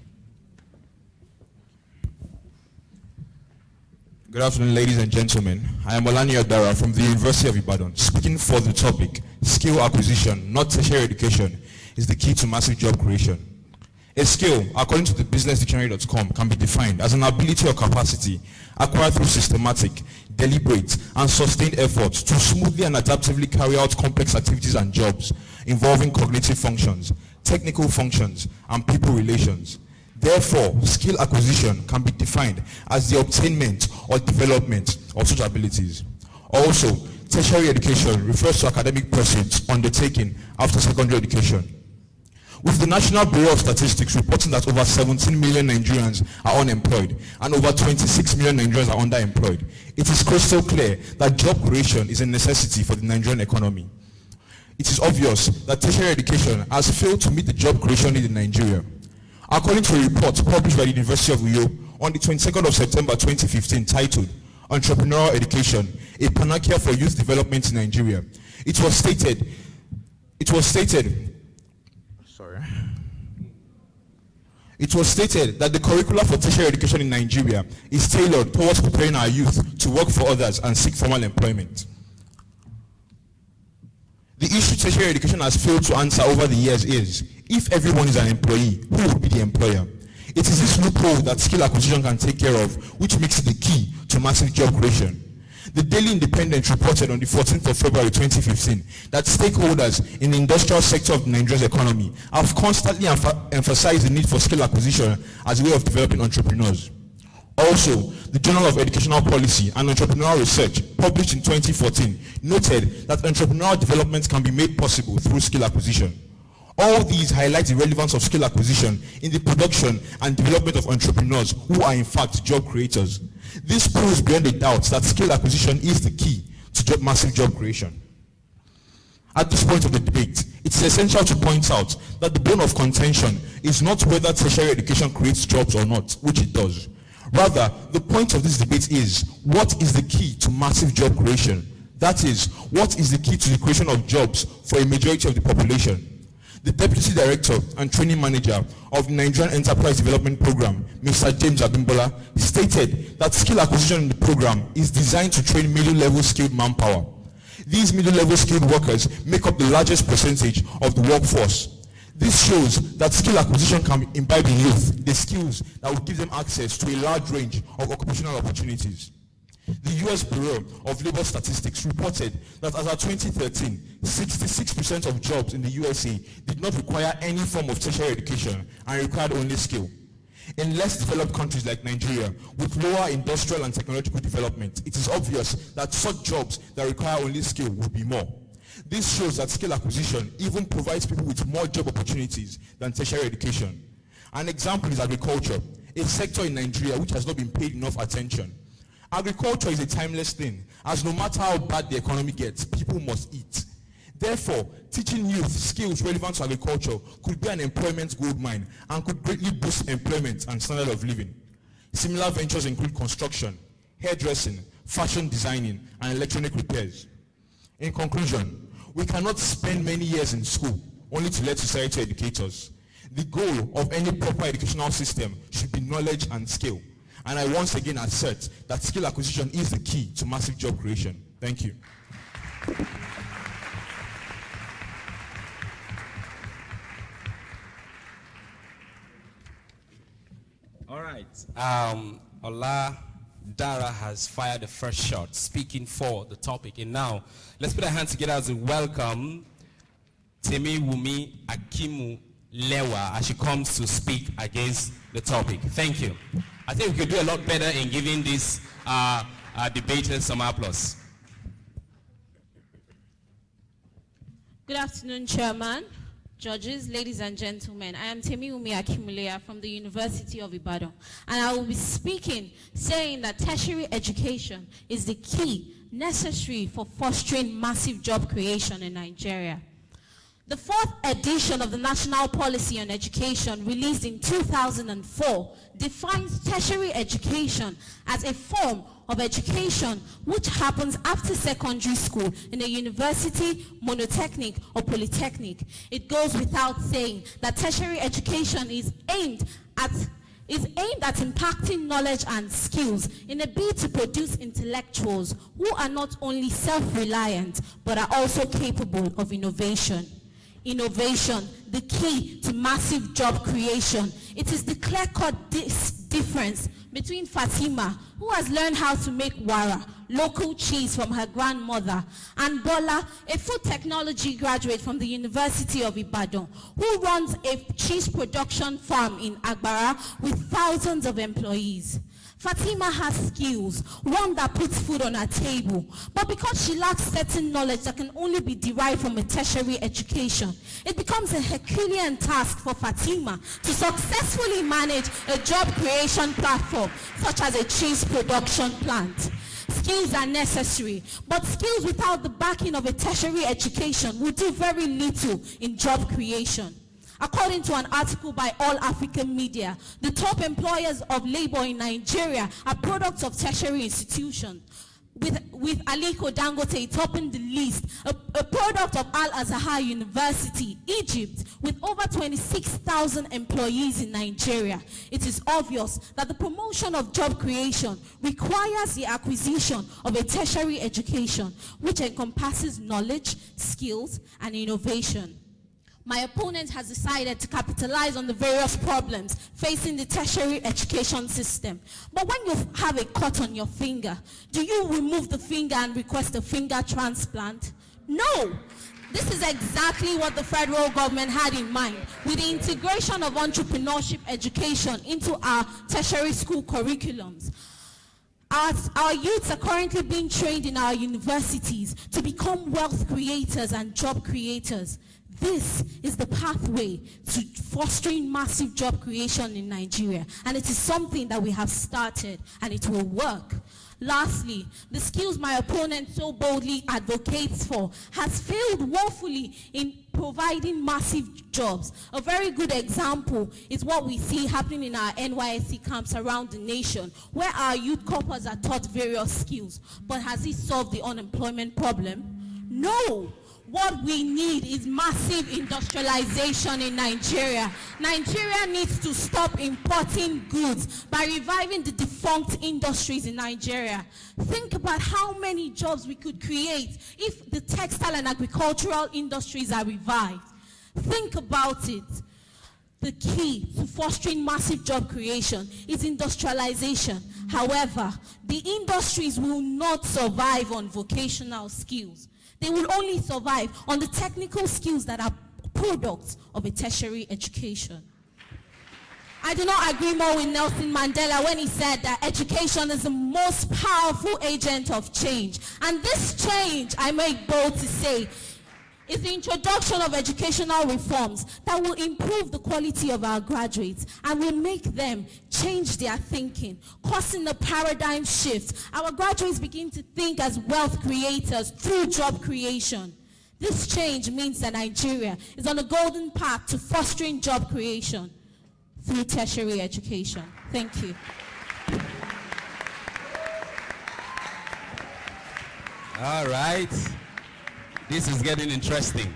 Good afternoon, ladies and gentlemen. I am Olani Odara from the University of Ibadan, speaking for the topic, skill acquisition, not tertiary education, is the key to massive job creation. A skill, according to the businessdictionary.com, can be defined as an ability or capacity acquired through systematic, deliberate, and sustained efforts to smoothly and adaptively carry out complex activities and jobs involving cognitive functions, technical functions, and people relations. Therefore, skill acquisition can be defined as the obtainment or development of such abilities. Also, tertiary education refers to academic pursuits undertaken after secondary education. With the National Bureau of Statistics reporting that over 17 million Nigerians are unemployed and over 26 million Nigerians are underemployed, it is crystal clear that job creation is a necessity for the Nigerian economy. It is obvious that tertiary education has failed to meet the job creation need in Nigeria. According to a report published by the University of Uyo on the 22nd of September 2015 titled Entrepreneurial Education, a Panacea for Youth Development in Nigeria, it was stated that the curricula for tertiary education in Nigeria is tailored towards preparing our youth to work for others and seek formal employment. The issue tertiary education has failed to answer over the years is, if everyone is an employee, who will be the employer? It is this loophole that skill acquisition can take care of, which makes it the key to massive job creation. The Daily Independent reported on the 14th of February 2015 that stakeholders in the industrial sector of Nigeria's economy have constantly emphasized the need for skill acquisition as a way of developing entrepreneurs. Also, the Journal of Educational Policy and Entrepreneurial Research, published in 2014, noted that entrepreneurial development can be made possible through skill acquisition. All these highlight the relevance of skill acquisition in the production and development of entrepreneurs who are in fact job creators. This proves beyond a doubt that skill acquisition is the key to massive job creation. At this point of the debate, it is essential to point out that the bone of contention is not whether tertiary education creates jobs or not, which it does. Rather, the point of this debate is, what is the key to massive job creation? That is, what is the key to the creation of jobs for a majority of the population? The Deputy Director and Training Manager of the Nigerian Enterprise Development Program, Mr. James Abimbola, stated that skill acquisition in the program is designed to train middle-level skilled manpower. These middle-level skilled workers make up the largest percentage of the workforce. This shows that skill acquisition can imbibe in youth the skills that will give them access to a large range of occupational opportunities. The U.S. Bureau of Labor Statistics reported that as of 2013, 66% of jobs in the USA did not require any form of tertiary education and required only skill. In less developed countries like Nigeria, with lower industrial and technological development, it is obvious that such jobs that require only skill will be more. This shows that skill acquisition even provides people with more job opportunities than tertiary education. An example is agriculture, a sector in Nigeria which has not been paid enough attention. Agriculture is a timeless thing, as no matter how bad the economy gets, people must eat. Therefore, teaching youth skills relevant to agriculture could be an employment goldmine and could greatly boost employment and standard of living. Similar ventures include construction, hairdressing, fashion designing, and electronic repairs. In conclusion, we cannot spend many years in school only to let society educate us. The goal of any proper educational system should be knowledge and skill. And I once again assert that skill acquisition is the key to massive job creation. Thank you. All right. Ola Dara has fired the first shot, speaking for the topic. And now, let's put our hands together as we welcome Temi Wumi Akimu Lewa as she comes to speak against the topic. Thank you. I think we could do a lot better in giving these debaters some applause. Good afternoon, Chairman, judges, ladies and gentlemen. I am Temi Umi Akimulea from the University of Ibadan, and I will be speaking saying that tertiary education is the key necessary for fostering massive job creation in Nigeria. The fourth edition of the National Policy on Education, released in 2004, defines tertiary education as a form of education which happens after secondary school in a university, monotechnic, or polytechnic. It goes without saying that tertiary education is aimed at impacting knowledge and skills in a bid to produce intellectuals who are not only self-reliant but are also capable of innovation. Innovation, the key to massive job creation. It is the clear-cut difference between Fatima, who has learned how to make wara, local cheese from her grandmother, and Bola, a food technology graduate from the University of Ibadan, who runs a cheese production farm in Agbara with thousands of employees. Fatima has skills, one that puts food on her table, but because she lacks certain knowledge that can only be derived from a tertiary education, it becomes a Herculean task for Fatima to successfully manage a job creation platform such as a cheese production plant. Skills are necessary, but skills without the backing of a tertiary education will do very little in job creation. According to an article by All African Media, the top employers of labor in Nigeria are products of tertiary institutions, with Aliko Dangote topping the list, a product of Al-Azhar University, Egypt, with over 26,000 employees in Nigeria. It is obvious that the promotion of job creation requires the acquisition of a tertiary education, which encompasses knowledge, skills, and innovation. My opponent has decided to capitalize on the various problems facing the tertiary education system. But when you have a cut on your finger, do you remove the finger and request a finger transplant? No. This is exactly what the federal government had in mind with the integration of entrepreneurship education into our tertiary school curriculums. Our youths are currently being trained in our universities to become wealth creators and job creators. This is the pathway to fostering massive job creation in Nigeria, and it is something that we have started, and it will work. Lastly, the skills my opponent so boldly advocates for has failed woefully in providing massive jobs. A very good example is what we see happening in our NYSC camps around the nation, where our youth corpers are taught various skills. But has it solved the unemployment problem? No. What we need is massive industrialization in Nigeria. Nigeria needs to stop importing goods by reviving the defunct industries in Nigeria. Think about how many jobs we could create if the textile and agricultural industries are revived. Think about it. The key to fostering massive job creation is industrialization. However, the industries will not survive on vocational skills. They will only survive on the technical skills that are products of a tertiary education. I do not agree more with Nelson Mandela when he said that education is the most powerful agent of change. And this change, I make bold to say, is the introduction of educational reforms that will improve the quality of our graduates and will make them change their thinking, causing a paradigm shift. Our graduates begin to think as wealth creators through job creation. This change means that Nigeria is on a golden path to fostering job creation through tertiary education. Thank you. All right. This is getting interesting.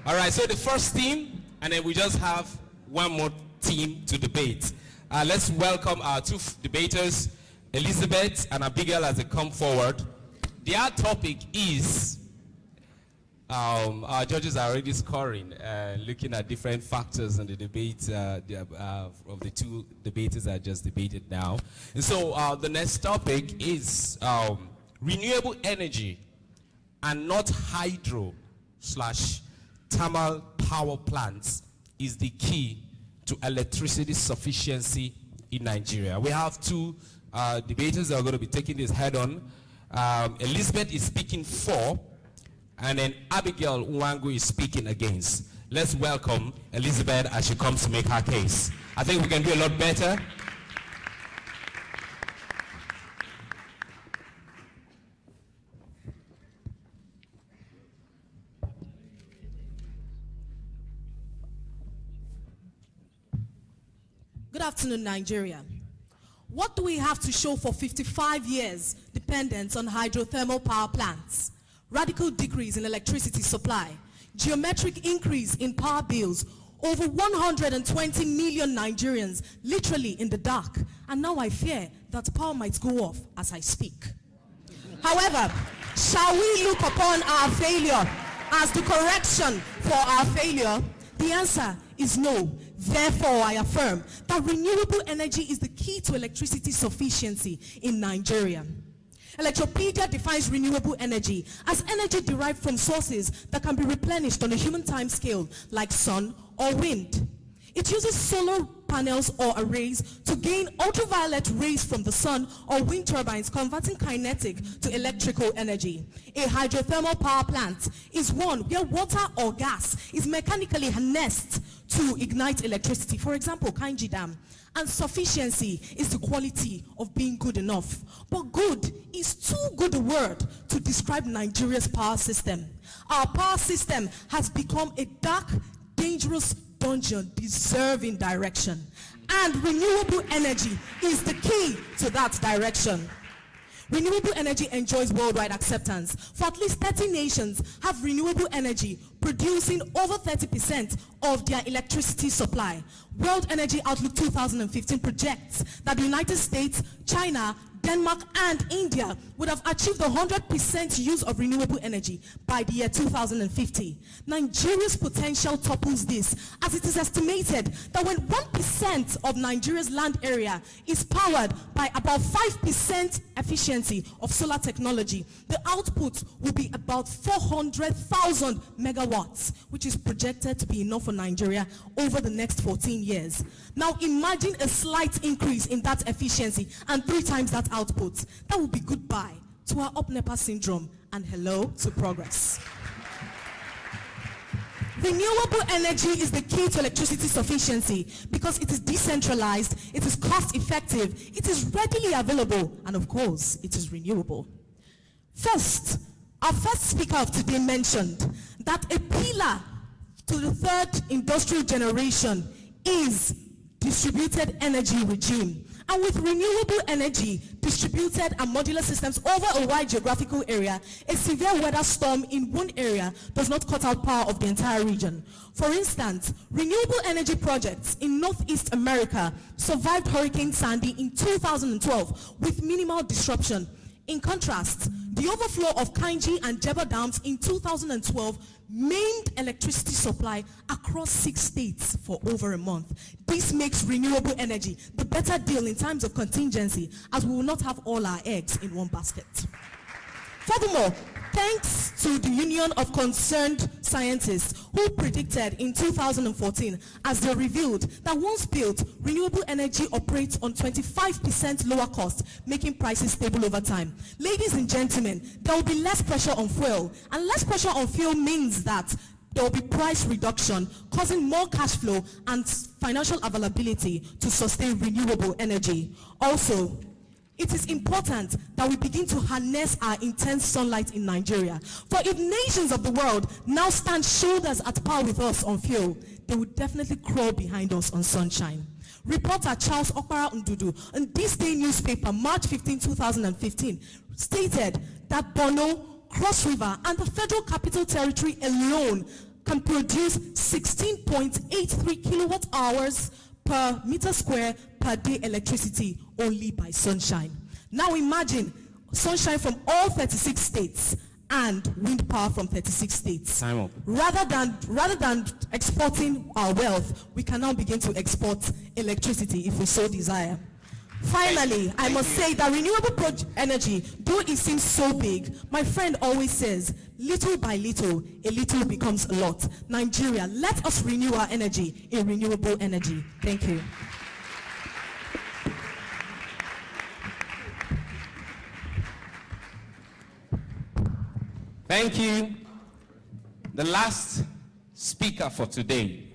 All right, so the first team, and then we just have one more team to debate. Let's welcome our two debaters, Elizabeth and Abigail, as they come forward. Their topic is, our judges are already scoring, looking at different factors in the debate of the two debaters that just debated now. And so the next topic is renewable energy and not hydro/thermal power plants is the key to electricity sufficiency in Nigeria. We have two debaters that are going to be taking this head on. Elizabeth is speaking for, and then Abigail Nwangu is speaking against. Let's welcome Elizabeth as she comes to make her case. I think we can do a lot better. Good afternoon, Nigeria. What do we have to show for 55 years dependence on hydrothermal power plants? Radical decrease in electricity supply, geometric increase in power bills, over 120 million Nigerians literally in the dark, and now I fear that power might go off as I speak. However, shall we look upon our failure as the correction for our failure? The answer is no. Therefore, I affirm that renewable energy is the key to electricity sufficiency in Nigeria. Electropedia defines renewable energy as energy derived from sources that can be replenished on a human time scale, like sun or wind. It uses solar panels or arrays to gain ultraviolet rays from the sun or wind turbines, converting kinetic to electrical energy. A hydrothermal power plant is one where water or gas is mechanically harnessed to ignite electricity. For example, Kainji Dam. And sufficiency is the quality of being good enough. But good is too good a word to describe Nigeria's power system. Our power system has become a dark, dangerous dungeon deserving direction. And renewable energy is the key to that direction. Renewable energy enjoys worldwide acceptance. For at least 30 nations have renewable energy producing over 30% of their electricity supply. World Energy Outlook 2015 projects that the United States, China, Denmark, and India would have achieved 100% use of renewable energy by the year 2050. Nigeria's potential topples this, as it is estimated that when 1% of Nigeria's land area is powered by about 5% efficiency of solar technology, the output will be about 400,000 megawatts, which is projected to be enough for Nigeria over the next 14 years. Now imagine a slight increase in that efficiency and 3 times that output. That would be goodbye to our up-NEPA syndrome and hello to progress. Renewable energy is the key to electricity sufficiency because it is decentralized, it is cost-effective, it is readily available, and of course, it is renewable. First, our first speaker of today mentioned that a pillar to the third industrial generation is distributed energy regime. And with renewable energy, distributed and modular systems over a wide geographical area, a severe weather storm in one area does not cut out power of the entire region. For instance, renewable energy projects in Northeast America survived Hurricane Sandy in 2012 with minimal disruption. In contrast, the overflow of Kainji and Jeba dams in 2012 maimed electricity supply across 6 states for over a month. This makes renewable energy the better deal in times of contingency, as we will not have all our eggs in one basket. Furthermore, thanks to the Union of Concerned Scientists who predicted in 2014, as they revealed, that once built, renewable energy operates on 25% lower cost, making prices stable over time. Ladies and gentlemen, there will be less pressure on fuel, and less pressure on fuel means that there will be price reduction, causing more cash flow and financial availability to sustain renewable energy. Also, it is important that we begin to harness our intense sunlight in Nigeria. For if nations of the world now stand shoulders at par with us on fuel, they would definitely crawl behind us on sunshine. Reporter Charles Okpara Ndudu in This Day newspaper, March 15, 2015, stated that Borno, Cross River, and the Federal Capital Territory alone can produce 16.83 kilowatt hours per meter square per day electricity only by sunshine. Now imagine sunshine from all 36 states and wind power from 36 states. Time up. Rather than exporting our wealth, we can now begin to export electricity if we so desire. Finally, I must say that renewable energy, though it seems so big, my friend always says, little by little, a little becomes a lot. Nigeria, let us renew our energy in renewable energy. Thank you. Thank you. The last speaker for today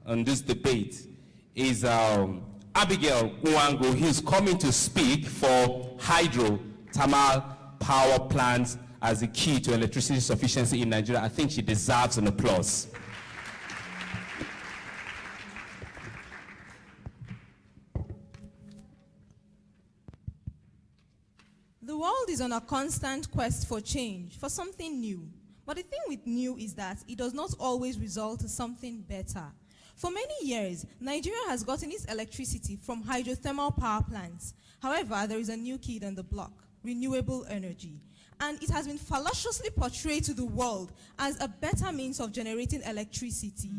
on this debate is Abigail Uwango. He's coming to speak for hydro-thermal power plants as the key to electricity sufficiency in Nigeria. I think she deserves an applause. The world is on a constant quest for change, for something new. But the thing with new is that it does not always result in something better. For many years, Nigeria has gotten its electricity from hydrothermal power plants. However, there is a new kid on the block, renewable energy. And it has been fallaciously portrayed to the world as a better means of generating electricity.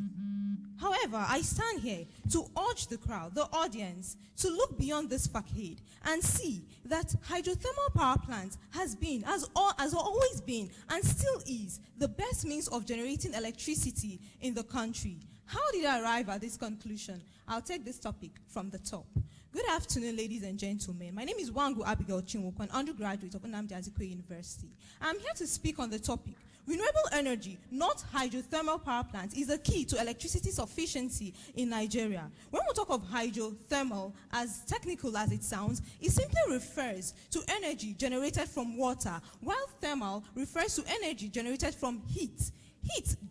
However, I stand here to urge the crowd, the audience, to look beyond this facade and see that hydrothermal power plants has always been, and still is, the best means of generating electricity in the country. How did I arrive at this conclusion? I'll take this topic from the top. Good afternoon, ladies and gentlemen. My name is Wangu Abigail Chinwoku, an undergraduate of Nnamdi Azikiwe University. I'm here to speak on the topic. Renewable energy, not hydrothermal power plants, is a key to electricity sufficiency in Nigeria. When we talk of hydrothermal, as technical as it sounds, it simply refers to energy generated from water, while thermal refers to energy generated from heat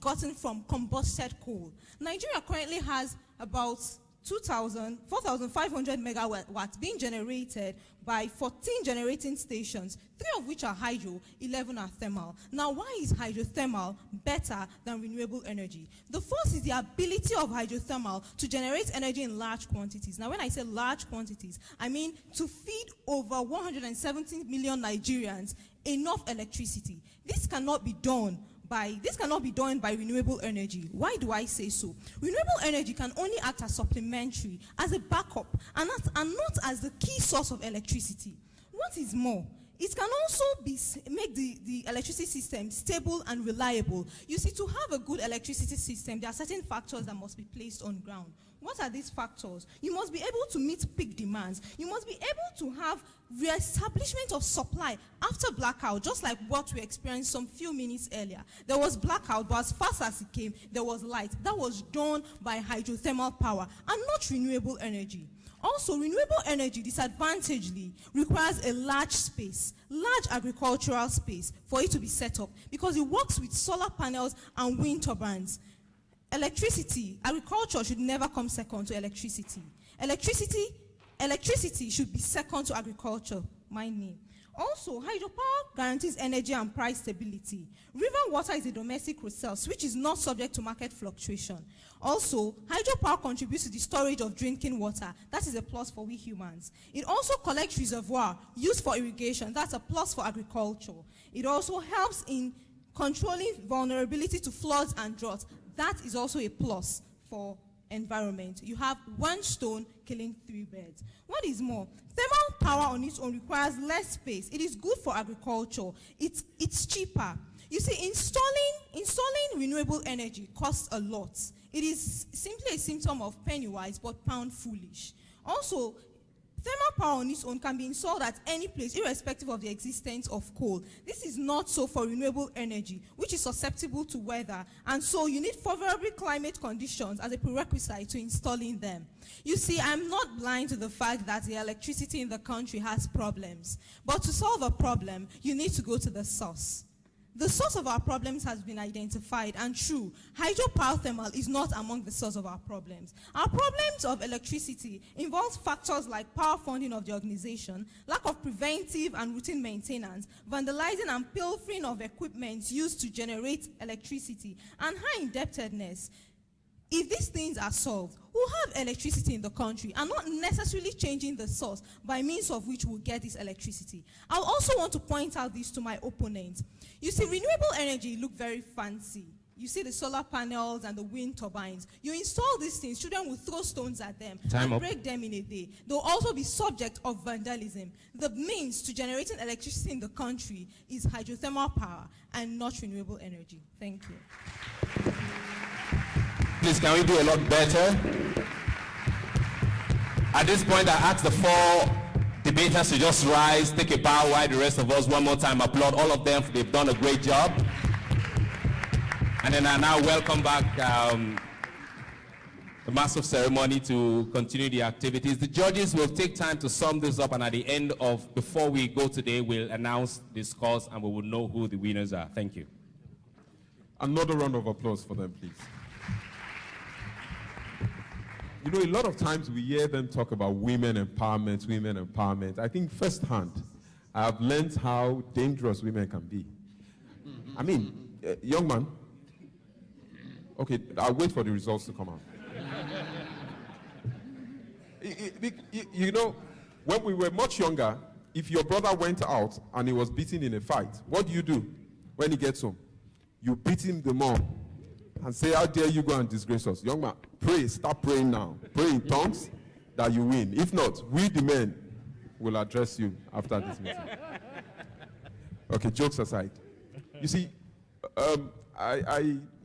gotten from combusted coal. Nigeria currently has about 4,500 megawatts being generated by 14 generating stations, 3 of which are hydro, 11 are thermal. Now, why is hydrothermal better than renewable energy? The first is the ability of hydrothermal to generate energy in large quantities. Now, when I say large quantities, I mean to feed over 170 million Nigerians enough electricity. This cannot be done by renewable energy. Why do I say so? Renewable energy can only act as supplementary, as a backup, and not as the key source of electricity. what is more, it can also make the electricity system stable and reliable. You see, to have a good electricity system, there are certain factors that must be placed on ground. What are these factors? You must be able to meet peak demands. You must be able to have re-establishment of supply after blackout, just like what we experienced some few minutes earlier. There was blackout, but as fast as it came, there was light. That was done by hydrothermal power and not renewable energy. Also, renewable energy disadvantagedly requires a large space, large agricultural space for it to be set up because it works with solar panels and wind turbines. Agriculture should never come second to electricity. Electricity should be second to agriculture, my name. Also, hydropower guarantees energy and price stability. River water is a domestic resource which is not subject to market fluctuation. Also, hydropower contributes to the storage of drinking water. That is a plus for we humans. It also collects reservoir used for irrigation. That's a plus for agriculture. It also helps in controlling vulnerability to floods and droughts. That is also a plus for environment. You have one stone killing 3 birds. What is more, thermal power on its own requires less space. It is good for agriculture. It's cheaper. You see, installing renewable energy costs a lot. It is simply a symptom of penny wise but pound foolish. Also, thermal power on its own can be installed at any place, irrespective of the existence of coal. This is not so for renewable energy, which is susceptible to weather, and so you need favorable climate conditions as a prerequisite to installing them. You see, I'm not blind to the fact that the electricity in the country has problems, but to solve a problem, you need to go to the source. The source of our problems has been identified, and true, hydropower thermal is not among the source of our problems. Our problems of electricity involve factors like power funding of the organization, lack of preventive and routine maintenance, vandalizing and pilfering of equipment used to generate electricity, and high indebtedness. If these things are solved, we'll have electricity in the country and not necessarily changing the source by means of which we'll get this electricity. I'll also want to point out this to my opponent. You see, renewable energy look very fancy. You see the solar panels and the wind turbines. You install these things, children will throw stones at them and break them in a day. They'll also be subject of vandalism. The means to generating electricity in the country is hydrothermal power and not renewable energy. Thank you. Please, can we do a lot better? At this point, I ask the 4 debaters to just rise, take a bow while the rest of us one more time applaud all of them. They've done a great job. And then I now welcome back the Master of Ceremony to continue the activities. The judges will take time to sum this up, and at the end of, before we go today, we'll announce the scores and we will know who the winners are. Thank you. Another round of applause for them, please. You know, a lot of times we hear them talk about women empowerment, women empowerment. I think firsthand, I've learned how dangerous women can be. I mean, young man, okay, I'll wait for the results to come out. You know, when we were much younger, if your brother went out and he was beaten in a fight, what do you do when he gets home? You beat him the more and say, how dare you go and disgrace us? Young man, pray, start praying now. Pray in tongues that you win. If not, we the men will address you after this meeting. Okay, jokes aside. You see,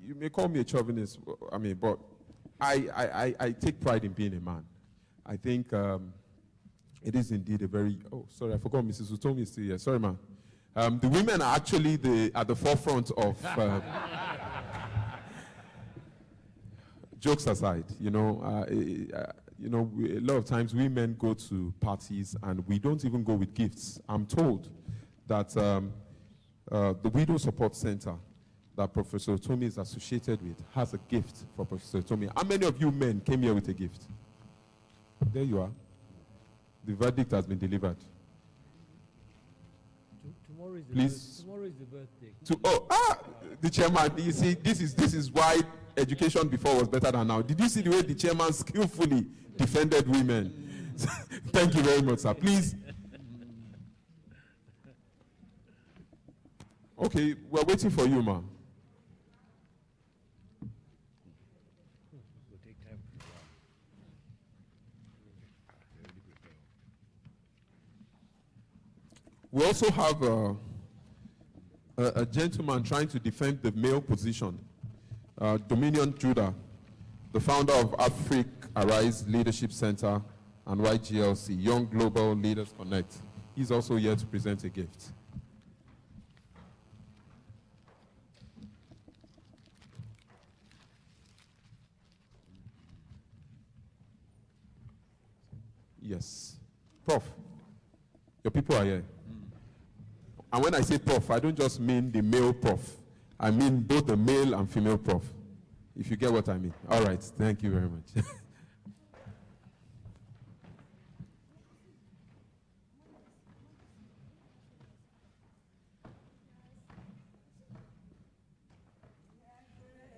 you may call me a chauvinist, but I take pride in being a man. I think it is indeed a very, oh, sorry, I forgot Mrs. Utomi is still here. Sorry, man. The women are actually at the forefront of, jokes aside, a lot of times we men go to parties and we don't even go with gifts. I'm told that the Widow Support Center that Professor Utomi is associated with has a gift for Professor Utomi. How many of you men came here with a gift? There you are. The verdict has been delivered. Tomorrow is the Please. Tomorrow is the birthday. The chairman, you see, this is why education before was better than now. Did you see the way the chairman skillfully defended women? Thank you very much, sir. Please. Okay, we're waiting for you, ma. We also have a gentleman trying to defend the male position, Dominion Judah, the founder of Africa Arise Leadership Center and YGLC, Young Global Leaders Connect. He's also here to present a gift. Yes. Prof, your people are here. And when I say prof, I don't just mean the male prof. I mean both the male and female prof, if you get what I mean. All right, thank you very much.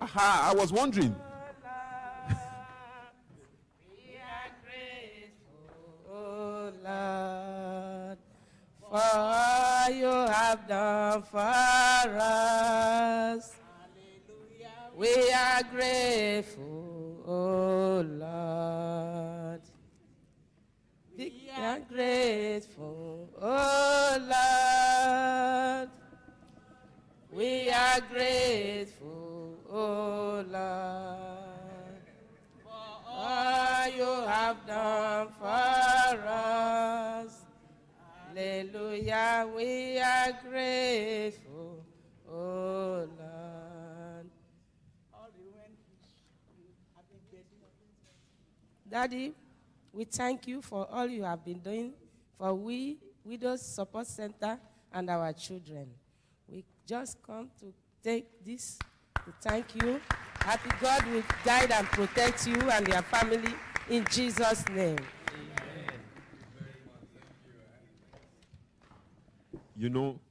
Aha, I was wondering. Lord, for all you have done for us. Hallelujah. We are grateful, oh Lord. We are grateful, oh Lord. We are grateful, oh Lord. All you have done for us. Hallelujah, we are grateful, oh Lord. Daddy, we thank you for all you have been doing for we, Widows Support Center, and our children. We just come to take this to thank you. Happy God will guide and protect you and your family in Jesus' name. You know,